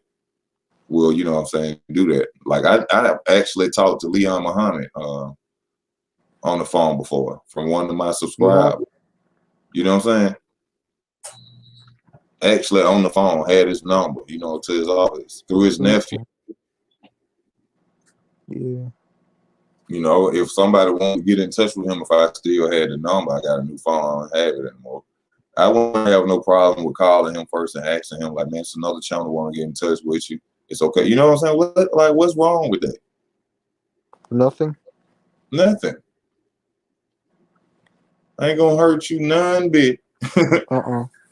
will, you know what I'm saying, do that. Like, I actually talked to Leon Muhammad on the phone before from one of my subscribers. You know what I'm saying? Actually on the phone, had his number, you know, to his office through his nephew. Yeah. You know, if somebody wanted to get in touch with him, if I still had the number, I got a new phone, I don't have it anymore. I wouldn't have no problem with calling him first and asking him, like, man, it's another channel want to get in touch with you. It's okay. You know what I'm saying? What's wrong with that? Nothing. Nothing. I ain't gonna hurt you none bit.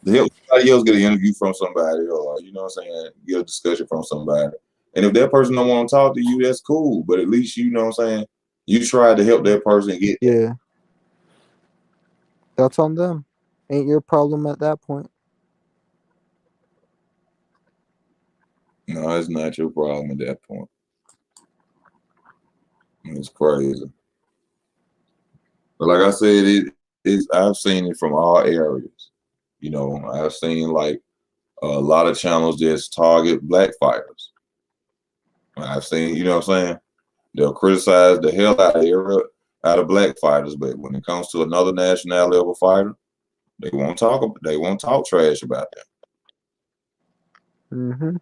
To help somebody else get an interview from somebody, or you know what I'm saying, get a discussion from somebody. And if that person don't want to talk to you, that's cool. But at least you know what I'm saying, you tried to help that person get that. Yeah. That's on them. Ain't your problem at that point. No, it's not your problem at that point. It's crazy. But like I said, I've seen it from all areas. You know, I've seen like a lot of channels just target black fighters. I've seen, you know what I'm saying? They'll criticize the hell out of black fighters, but when it comes to another national level fighter, they won't talk trash about them.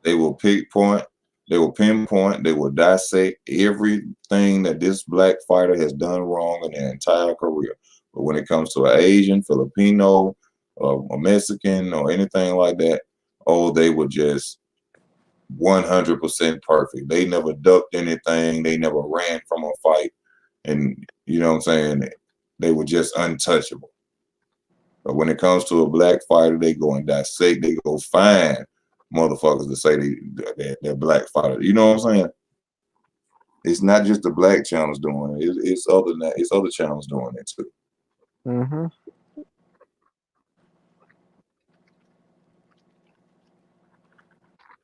They will pinpoint, they will dissect everything that this black fighter has done wrong in their entire career. But when it comes to an Asian, Filipino, a Mexican, or anything like that, they were just 100% perfect. They never ducked anything. They never ran from a fight. And you know what I'm saying? They were just untouchable. But when it comes to a black fighter, they go and dissect. They go find motherfuckers to say they're black fighter. You know what I'm saying? It's not just the black channels doing it. It's other channels doing it too.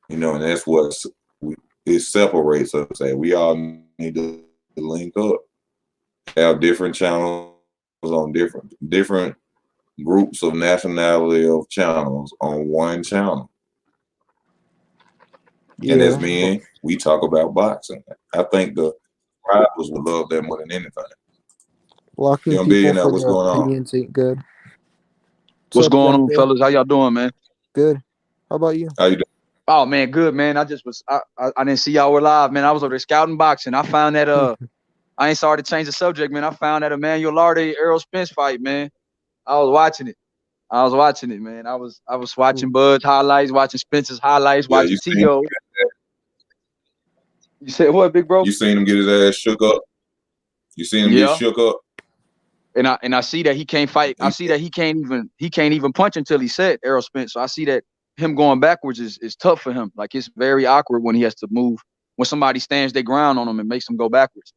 You know, and that's it separates us. We all need to link up, have different channels on different groups of nationality of channels on one channel. Yeah. And as men, we talk about boxing. I think the rivals would love that more than anything. Blocking people for their opinions ain't good. What's going on, fellas? How y'all doing, man? Good. How about you? How you doing? Oh man, good, man. I didn't see y'all were live, man. I was over there scouting boxing. I found that I ain't sorry to change the subject, man. I found that Emmanuel Ldbc Errol Spence fight, man. I was watching it, man. I was watching Bud's highlights, watching Spence's highlights, watching T.O. You said what, big bro? You seen him get his ass shook up? You seen him get shook up? And I see that he can't fight. I see that he can't even punch until he said Errol Spence. So I see that him going backwards is tough for him. Like it's very awkward when he has to move, when somebody stands their ground on him and makes him go backwards.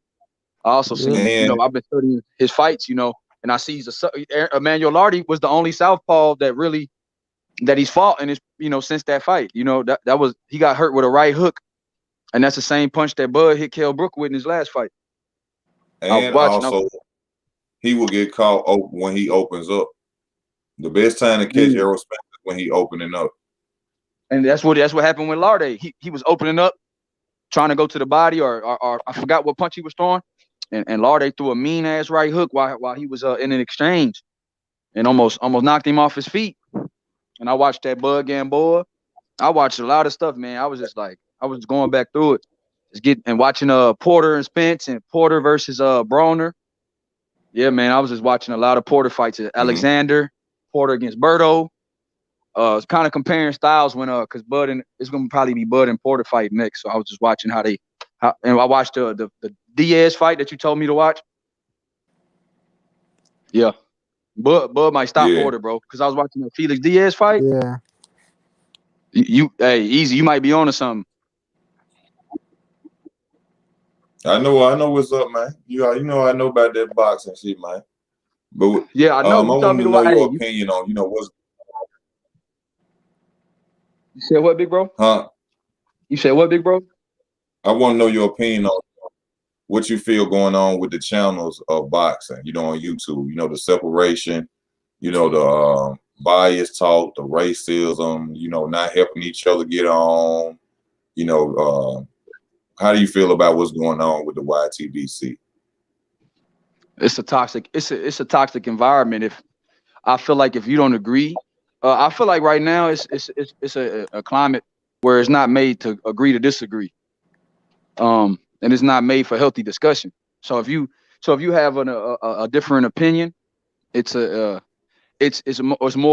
I also see, I've been studying his fights, and I see Emmanuel Ldbc was the only southpaw that he's fought in his, since that fight. That was, he got hurt with a right hook, and that's the same punch that Bud hit Kell Brook with in his last fight. And also, he will get caught when he opens up. The best time to catch Errol Spence is when he opening up. And that's what happened with Ldbc. He was opening up, trying to go to the body, or I forgot what punch he was throwing, and Ldbc threw a mean ass right hook while he was in an exchange, and almost knocked him off his feet. And I watched that Bud Gamboa. I watched a lot of stuff, man. I was just like, I was going back through it, watching Porter and Spence and Porter versus Broner. Yeah, man. I was just watching a lot of Porter fights. Alexander Porter against Berto. It's kind of comparing styles when because Bud and it's gonna probably be Bud and Porter fight next. So I was just watching and I watched the Diaz fight that you told me to watch. Yeah, Bud might stop Porter, bro, because I was watching the Felix Diaz fight. Yeah. Hey, Easy, you might be on to something. I know what's up, man. You know I know about that boxing shit, man. But yeah, I know. I want to know your opinion on what's. You said what, big bro? Huh? You said what, big bro? I want to know your opinion on what you feel going on with the channels of boxing. On YouTube. The separation. The bias talk, the racism. Not helping each other get on. How do you feel about what's going on with the Ytbc? It's a toxic environment. If I feel like if you don't agree, I feel like right now it's a climate where it's not made to agree to disagree, and it's not made for healthy discussion. So if you have a different opinion, it's more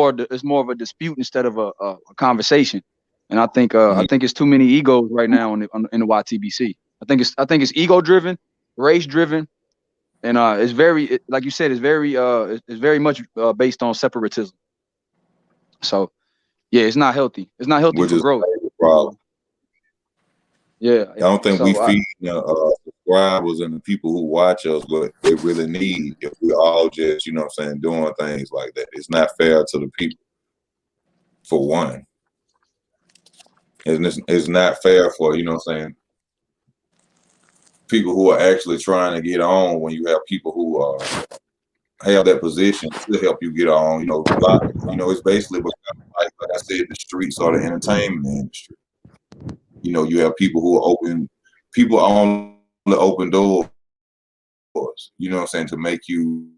of a dispute instead of a conversation. And I think it's too many egos right now in the Ytbc. I think it's ego driven, race driven, and it's very like you said, it's very much based on separatism. So yeah, it's not healthy. It's not healthy for growth. Problem. Yeah, I don't think we feed subscribers and the people who watch us what they really need if we all just doing things like that. It's not fair to the people. For one, and it's not fair for people who are actually trying to get on when you have people who have that position to help you get on. It's basically like I said, the streets are the entertainment industry. You have people who are people on the open doors. To make you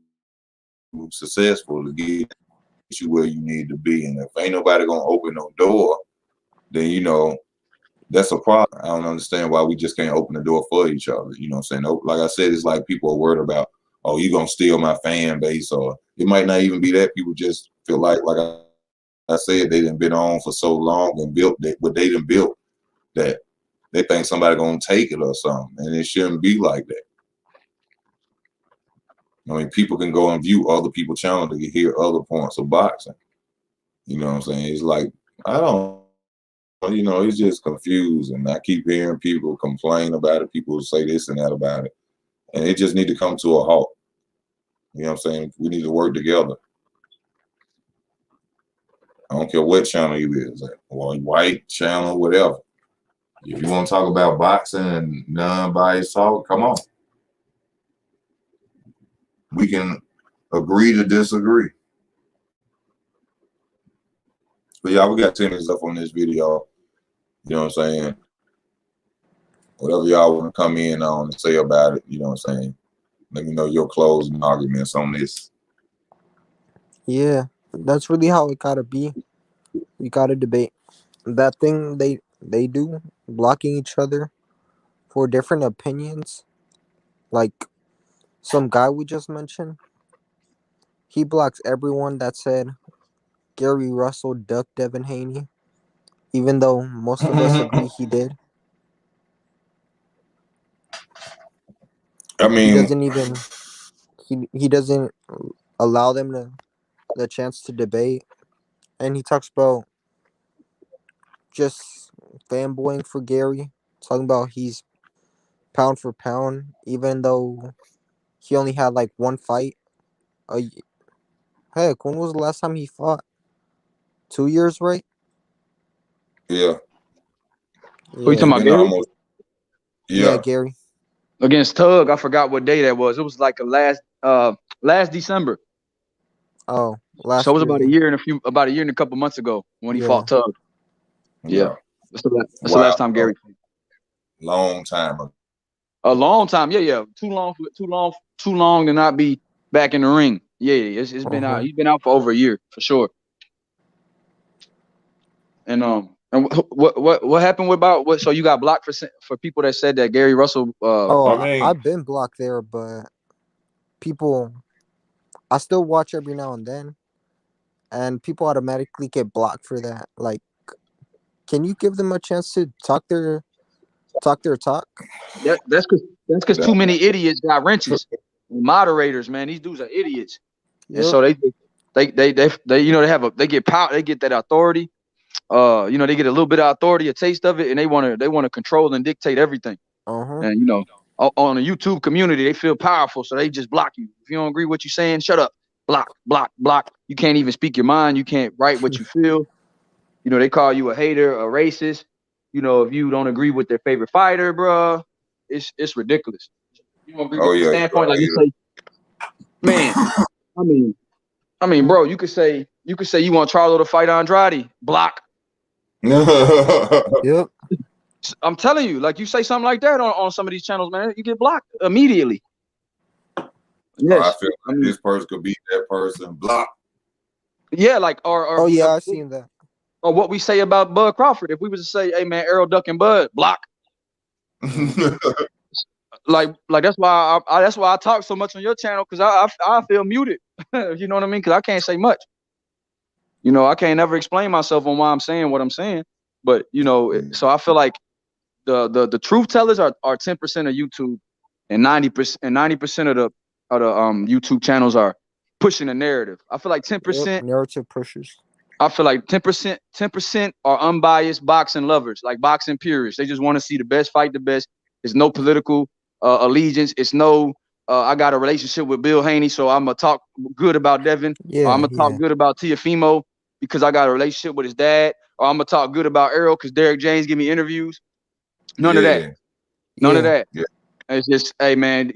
successful, to get you where you need to be. And if ain't nobody gonna open no door, then that's a problem. I don't understand why we just can't open the door for each other. Like I said, it's like people are worried about, oh, you gonna steal my fan base, or it might not even be that. People just feel like I said, they done been on for so long and built what they done built that they think somebody gonna take it or something, and it shouldn't be like that. People can go and view other people's channels to hear other points of boxing. You know what I'm saying? It's like, I don't. It's just confusing. I keep hearing people complain about it. People say this and that about it. And it just need to come to a halt. You know what I'm saying? We need to work together. I don't care what channel you is, or white channel, whatever. If you want to talk about boxing and non-biased talk, come on. We can agree to disagree. But yeah, we got 10 minutes left on this video. You know what I'm saying? Whatever y'all want to come in on and say about it, you know what I'm saying? Let me know your closing arguments on this. Yeah, that's really how it gotta be. We gotta debate. That thing they do, blocking each other for different opinions, like some guy we just mentioned, he blocks everyone that said Gary Russell ducked Devin Haney, even though most of us agree he did. I mean, he doesn't allow them the chance to debate, and he talks about just fanboying for Gary, talking about he's pound for pound, even though he only had like one fight. Heck, when was the last time he fought? 2 years, right? Yeah. Who you talking about, Gary? Yeah, Gary. Against Tug, I forgot what day that was. It was like last December. Oh, so it was about a year and a couple months ago when he fought Tug. Yeah. That's the last time Gary fought. Long time ago. A long time. Yeah. Too long to not be back in the ring. Yeah, it's been out. He's been out for over a year for sure. And what happened about what? So you got blocked for people that said that Gary Russell. I've been blocked there, but people I still watch every now and then, and people automatically get blocked for that. Like, can you give them a chance to talk their talk? That's because too many idiots got wrenches. Moderators, man, these dudes are idiots, and so they they get power, they get that authority. They get a little bit of authority, a taste of it, and they want to control and dictate everything. And on the YouTube community, they feel powerful, so they just block you. If you don't agree with what you're saying, shut up. Block, block, block. You can't even speak your mind. You can't write what you feel. They call you a hater, a racist. If you don't agree with their favorite fighter, bro, it's ridiculous. You don't agree with the standpoint, like you say, man. I mean, bro, you could say you want Charlo to fight Andrade. Block. Yep. I'm telling you, like you say something like that on some of these channels, man, you get blocked immediately. Yes. I feel like this person could beat that person. Block. Yeah, like or I've seen that. Or what we say about Bud Crawford. If we was to say, hey man, Errol ducking Bud, block. like that's why I talk so much on your channel, because I feel muted. You know what I mean? Because I can't say much. I can't never explain myself on why I'm saying what I'm saying. But so I feel like the truth tellers are 10% of YouTube, and 90% of the YouTube channels are pushing a narrative. I feel like 10% narrative pushers. I feel like 10% are unbiased boxing lovers, like boxing purists. They just want to see the best fight the best. There's no political allegiance. It's no I got a relationship with Bill Haney, so I'm gonna talk good about Devin. Or I'm gonna talk good about Teofimo because I got a relationship with his dad. Or I'm gonna talk good about Errol because Derek James give me interviews. None of that. None of that. Yeah. It's just, hey man,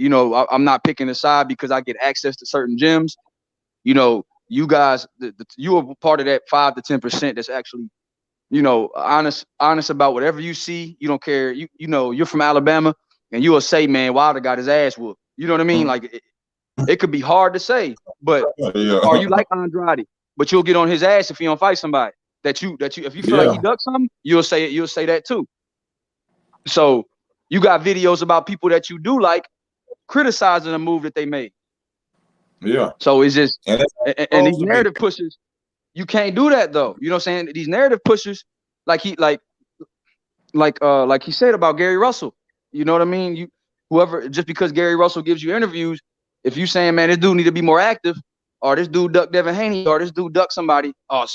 I'm not picking a side because I get access to certain gyms. You guys, you are part of that 5 to 10% that's actually, honest about whatever you see. You don't care. You're from Alabama, and you will say, man, Wilder got his ass whooped. You know what I mean? Like it could be hard to say, but or you like Andrade, but you'll get on his ass if he don't fight somebody that you if you feel like he ducked something, you'll say it. You'll say that too. So you got videos about people that you do like criticizing a move that they made. Yeah. So it's just and these narrative pushers, you can't do that though. You know what I'm saying? These narrative pushers, like he said about Gary Russell. You know what I mean? Whoever, just because Gary Russell gives you interviews, if you saying, man, this dude need to be more active, or this dude duck Devin Haney, or this dude duck somebody, or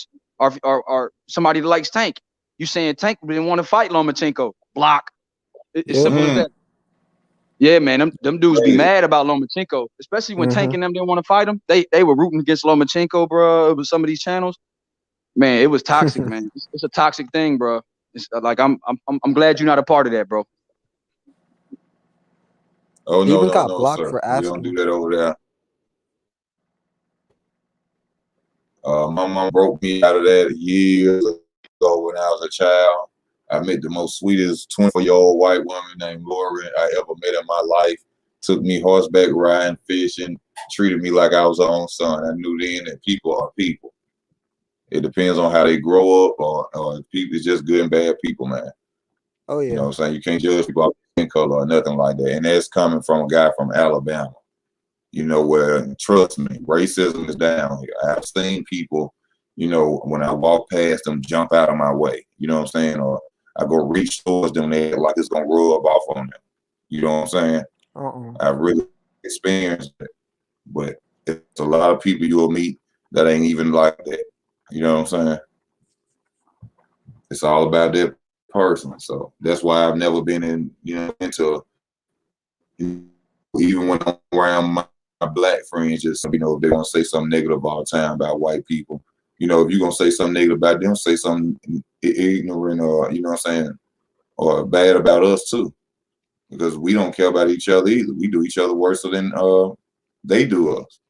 somebody that likes Tank, you saying Tank didn't want to fight Lomachenko, block. It's simple as that. Yeah, man, them dudes be mad about Lomachenko, especially when Tank and them didn't want to fight him. They were rooting against Lomachenko, bro. With some of these channels, man, it was toxic, man. It's a toxic thing, bro. It's like I'm glad you're not a part of that, bro. Oh no, even got no, blocked sir. for asking. We don't do that over there. My mom broke me out of that years ago when I was a child. I met the most sweetest 24-year-old white woman named Lori I ever met in my life. Took me horseback riding, fishing, treated me like I was her own son. I knew then that people are people. It depends on how they grow up, or people. It's just good and bad people, man. Oh yeah. You know what I'm saying? You can't judge people off skin color or nothing like that. And that's coming from a guy from Alabama. Where, trust me, racism is down here. I've seen people, when I walk past them, jump out of my way. You know what I'm saying? Or I go reach towards them, they like it's gonna rub off on them. You know what I'm saying? I've really experienced it. But it's a lot of people you'll meet that ain't even like that. You know what I'm saying? It's all about that person. So that's why I've never been into even when I'm around my black friends, just if they want to say something negative all the time about white people. If you're gonna say something negative about them, say something ignorant, or you know what I'm saying, or bad about us too. Because we don't care about each other either. We do each other worse than they do us.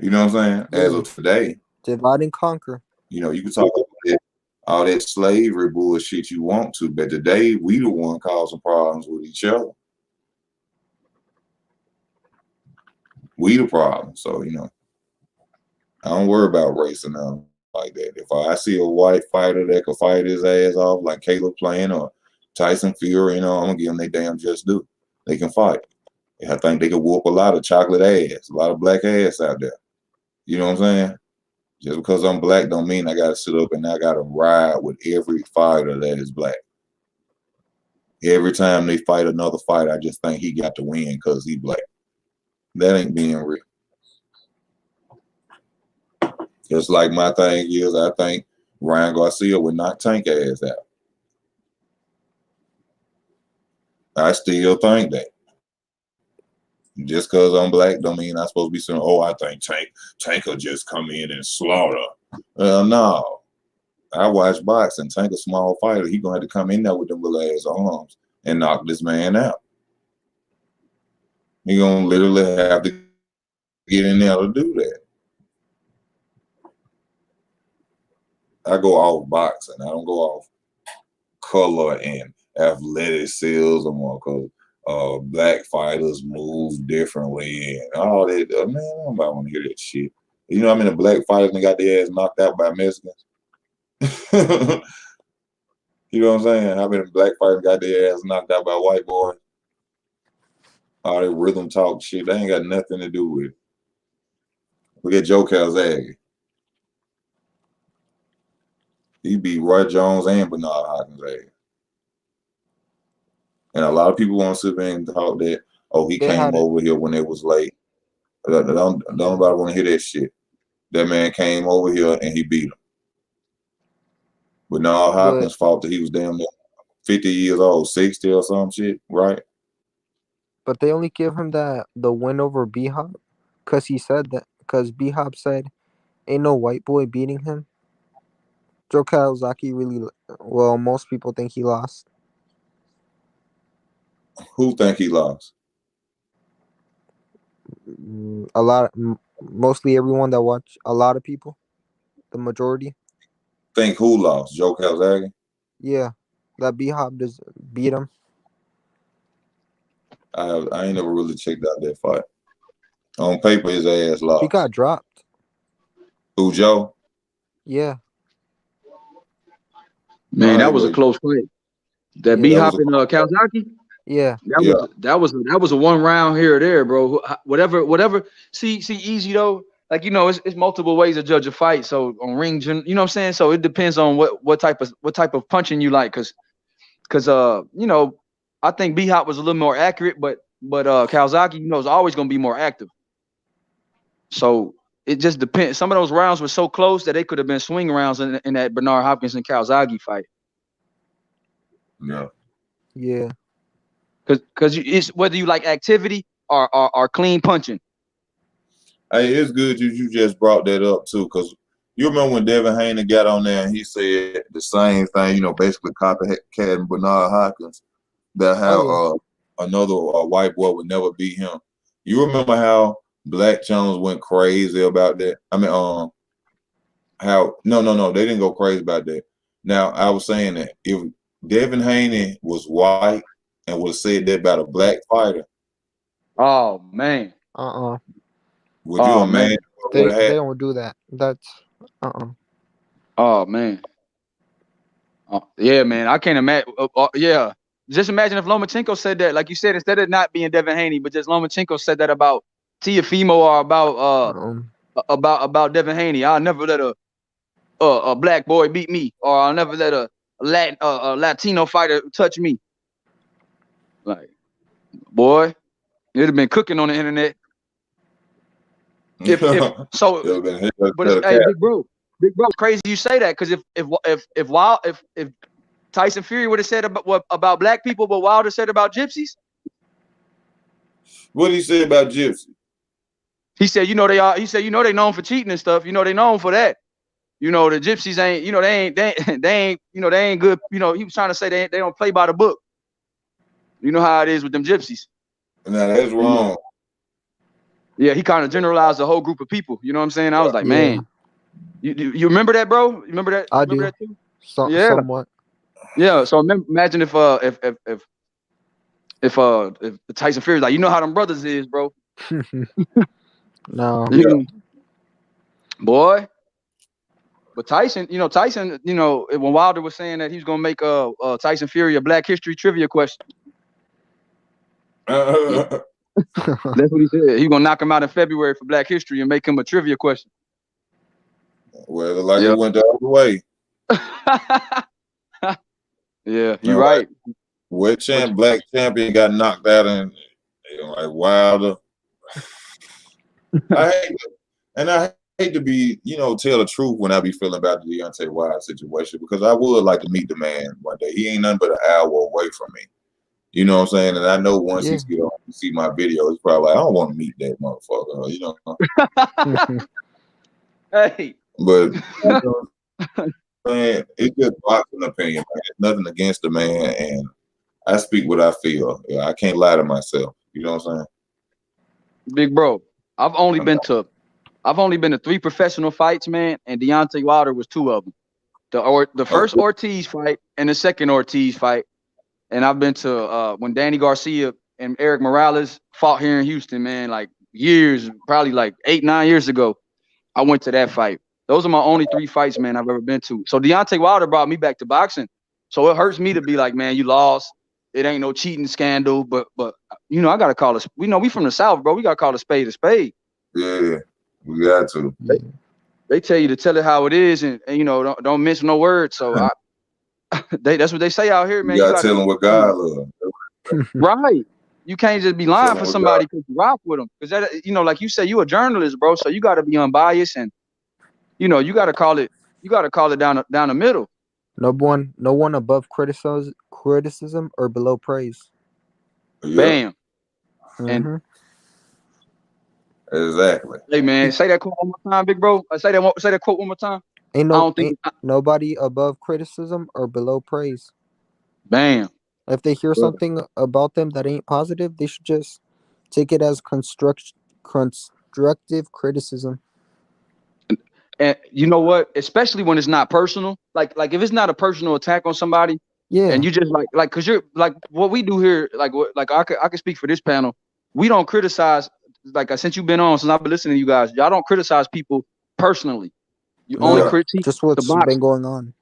You know what I'm saying? As of today. Divide and conquer. You can talk about all that slavery bullshit you want to, but today we the one causing problems with each other. We the problem. So, I don't worry about race and nothing like that. If I see a white fighter that could fight his ass off like Caleb Plant or Tyson Fury, I'm gonna give them their damn just due. They can fight. I think they could whoop a lot of chocolate ass, a lot of black ass out there. You know what I'm saying? Just because I'm black don't mean I gotta sit up and I gotta ride with every fighter that is black. Every time they fight another fight, I just think he got to win because he black. That ain't being real. Just like my thing is, I think Ryan Garcia would knock Tank ass out. I still think that. Just because I'm black don't mean I'm supposed to be saying, oh, I think Tank will just come in and slaughter. No. I watch boxing. Tank a small fighter. He gonna have to come in there with them little ass arms and knock this man out. He gonna literally have to get in there to do that. I go off boxing. I don't go off color and athleticism or because black fighters move differently and all that. Man, nobody want to hear that shit. You know, I mean, the black fighters got their ass knocked out by Mexicans. You know what I'm saying? How many black fighters got their ass knocked out by white boys? All that rhythm talk shit, they ain't got nothing to do with it. Look at Joe Calzaghe. He beat Roy Jones and Bernard Hopkins' ass. And a lot of people want to sit there and talk that, oh, he came over here when it was late. Don't nobody want to hear that shit. That man came over here and he beat him. Bernard Hopkins fought till he was damn near 50 years old, 60 or some shit, right? But they only give him the win over B-Hop because he said that. Because B-Hop said, ain't no white boy beating him. Joe Calzaghe really, well, most people think he lost. Who think he lost? Mostly everyone that watch. A lot of people. The majority. Think who lost? Joe Calzaghe? Yeah. That B-Hop just beat him. I ain't never really checked out that fight. On paper, his ass lost. He got dropped. Who, Joe? Yeah. Man, that was a close fight. That B-Hop and Calzaghe? Yeah. That was a one round here or there, bro. Whatever. See, easy though. Like, you know, it's multiple ways to judge a fight. So on ring, you know what I'm saying? So it depends on what type of punching you like, cause you know, I think B-Hop was a little more accurate, but Calzaghe, you know, is always gonna be more active. So it just depends. Some of those rounds were so close that they could have been swing rounds in that Bernard Hopkins and Calzaghe fight. No. Yeah. Because it's whether you like activity or clean punching. Hey, it's good you just brought that up too, because you remember when Devin Haney got on there and he said the same thing, you know, basically copycatting Bernard Hopkins, that how another white boy would never beat him. You remember how Black Jones went crazy about that? I mean, how no, they didn't go crazy about that. Now I was saying that if Devin Haney was white and would have said that about a black fighter, oh man, would you imagine? They don't do that. That's Oh man, yeah, man, I can't imagine. Yeah, just imagine if Lomachenko said that, like you said, instead of not being Devin Haney, but just Lomachenko said that about Teofimo or about Devin Haney. I'll never let a black boy beat me, or I'll never let a Latino fighter touch me. Like, boy, it'd have been cooking on the internet. If so, but hey, big bro, crazy you say that, because if Tyson Fury would have said about black people what Wilder said about gypsies. What did he say about gypsies? He said, you know, they known for cheating and stuff. You know, they known for that. You know, the gypsies ain't, you know, they ain't, you know, they ain't good. You know, he was trying to say they don't play by the book. You know how it is with them gypsies. Now that's wrong. Yeah, he kind of generalized the whole group of people. You know what I'm saying? I was like, man, you remember that, bro? You remember that? I do. That too? Somewhat. Yeah. So imagine if Tyson Fury, like, you know how them brothers is, bro. No. Yeah. Boy. But Tyson, you know, when Wilder was saying that he was gonna make Tyson Fury a Black History trivia question. That's what he said. He's gonna knock him out in February for Black History and make him a trivia question. Well, like it went the other way. Yeah, you're right. What black champion got knocked out and like Wilder. I hate to be, tell the truth when I be feeling about the Deontay Wilder situation, because I would like to meet the man one day. He ain't nothing but an hour away from me. You know what I'm saying? And I know once he get on to see my video, it's probably like, I don't want to meet that motherfucker. Hey. But man, it's just boxing opinion, man. It's nothing against the man, and I speak what I feel. I can't lie to myself. You know what I'm saying? Big bro, I've only been to 3 professional fights, man, and Deontay Wilder was 2 of them. The first Ortiz fight and the second Ortiz fight. And I've been to when Danny Garcia and Eric Morales fought here in Houston, man, like years, probably like 8-9 years ago. I went to that fight. Those are my only 3 fights, man, I've ever been to. So Deontay Wilder brought me back to boxing. So it hurts me to be like, man, you lost. It ain't no cheating scandal, but I gotta call it. We from the South, bro. We gotta call a spade a spade. Yeah, we got to. They tell you to tell it how it is, and don't mince no words. So that's what they say out here, man. You gotta tell them what God loves. Right. You can't just be lying for somebody because you rock with them. Because that, like you say, you a journalist, bro. So you got to be unbiased, and you got to call it. You got to call it down the middle. No one above criticism or below praise. Bam. And exactly. Hey man, say that quote one more time, big bro. Say that quote one more time. Ain't nobody above criticism or below praise. Bam. If they hear something about them that ain't positive, they should just take it as constructive criticism. And you know what? Especially when it's not personal. Like if it's not a personal attack on somebody, and you just like because you're like what we do here, like I could speak for this panel. We don't criticize. Like since you've been on, since I've been listening to you guys, y'all don't criticize people personally. You only critique just what's been going on.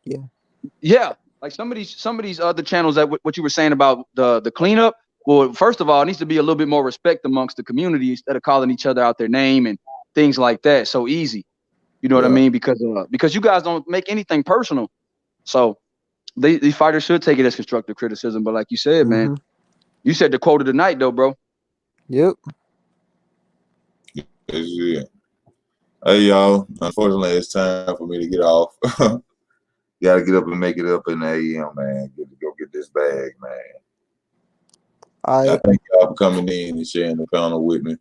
Yeah. Like some of these other channels that what you were saying about the cleanup. Well, first of all, it needs to be a little bit more respect amongst the community instead of calling each other out their name and things like that. So easy. You know what I mean? Because you guys don't make anything personal. So these fighters should take it as constructive criticism. But like you said, man, you said the quote of the night, though, bro. Yep. Yeah. Hey, y'all. Unfortunately, it's time for me to get off. Got to get up and make it up in the AM, man. Go get this bag, man. I thank y'all for coming in and sharing the panel with me.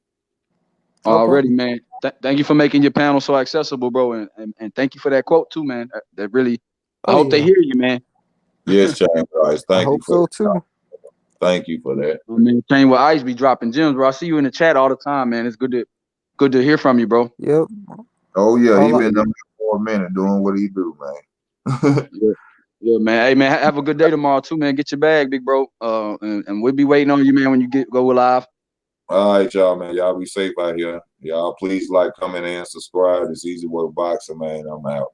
Already, man. Thank you for making your panel so accessible, bro, and thank you for that quote too, man. That really, I hope they hear you, man. Yes, Shane Ice. Thank you. I hope so too. Thank you for that. I mean, Shane with Ice be dropping gems, bro. I see you in the chat all the time, man. It's good to hear from you, bro. Yep. Oh yeah, he been up for a minute doing what he do, man. Yeah, man. Hey, man, have a good day tomorrow too, man. Get your bag, big bro. And we'll be waiting on you, man, when you go live. All right, y'all, man. Y'all be safe out here. Y'all please comment and subscribe. It's Ezwork Boxing, man. I'm out.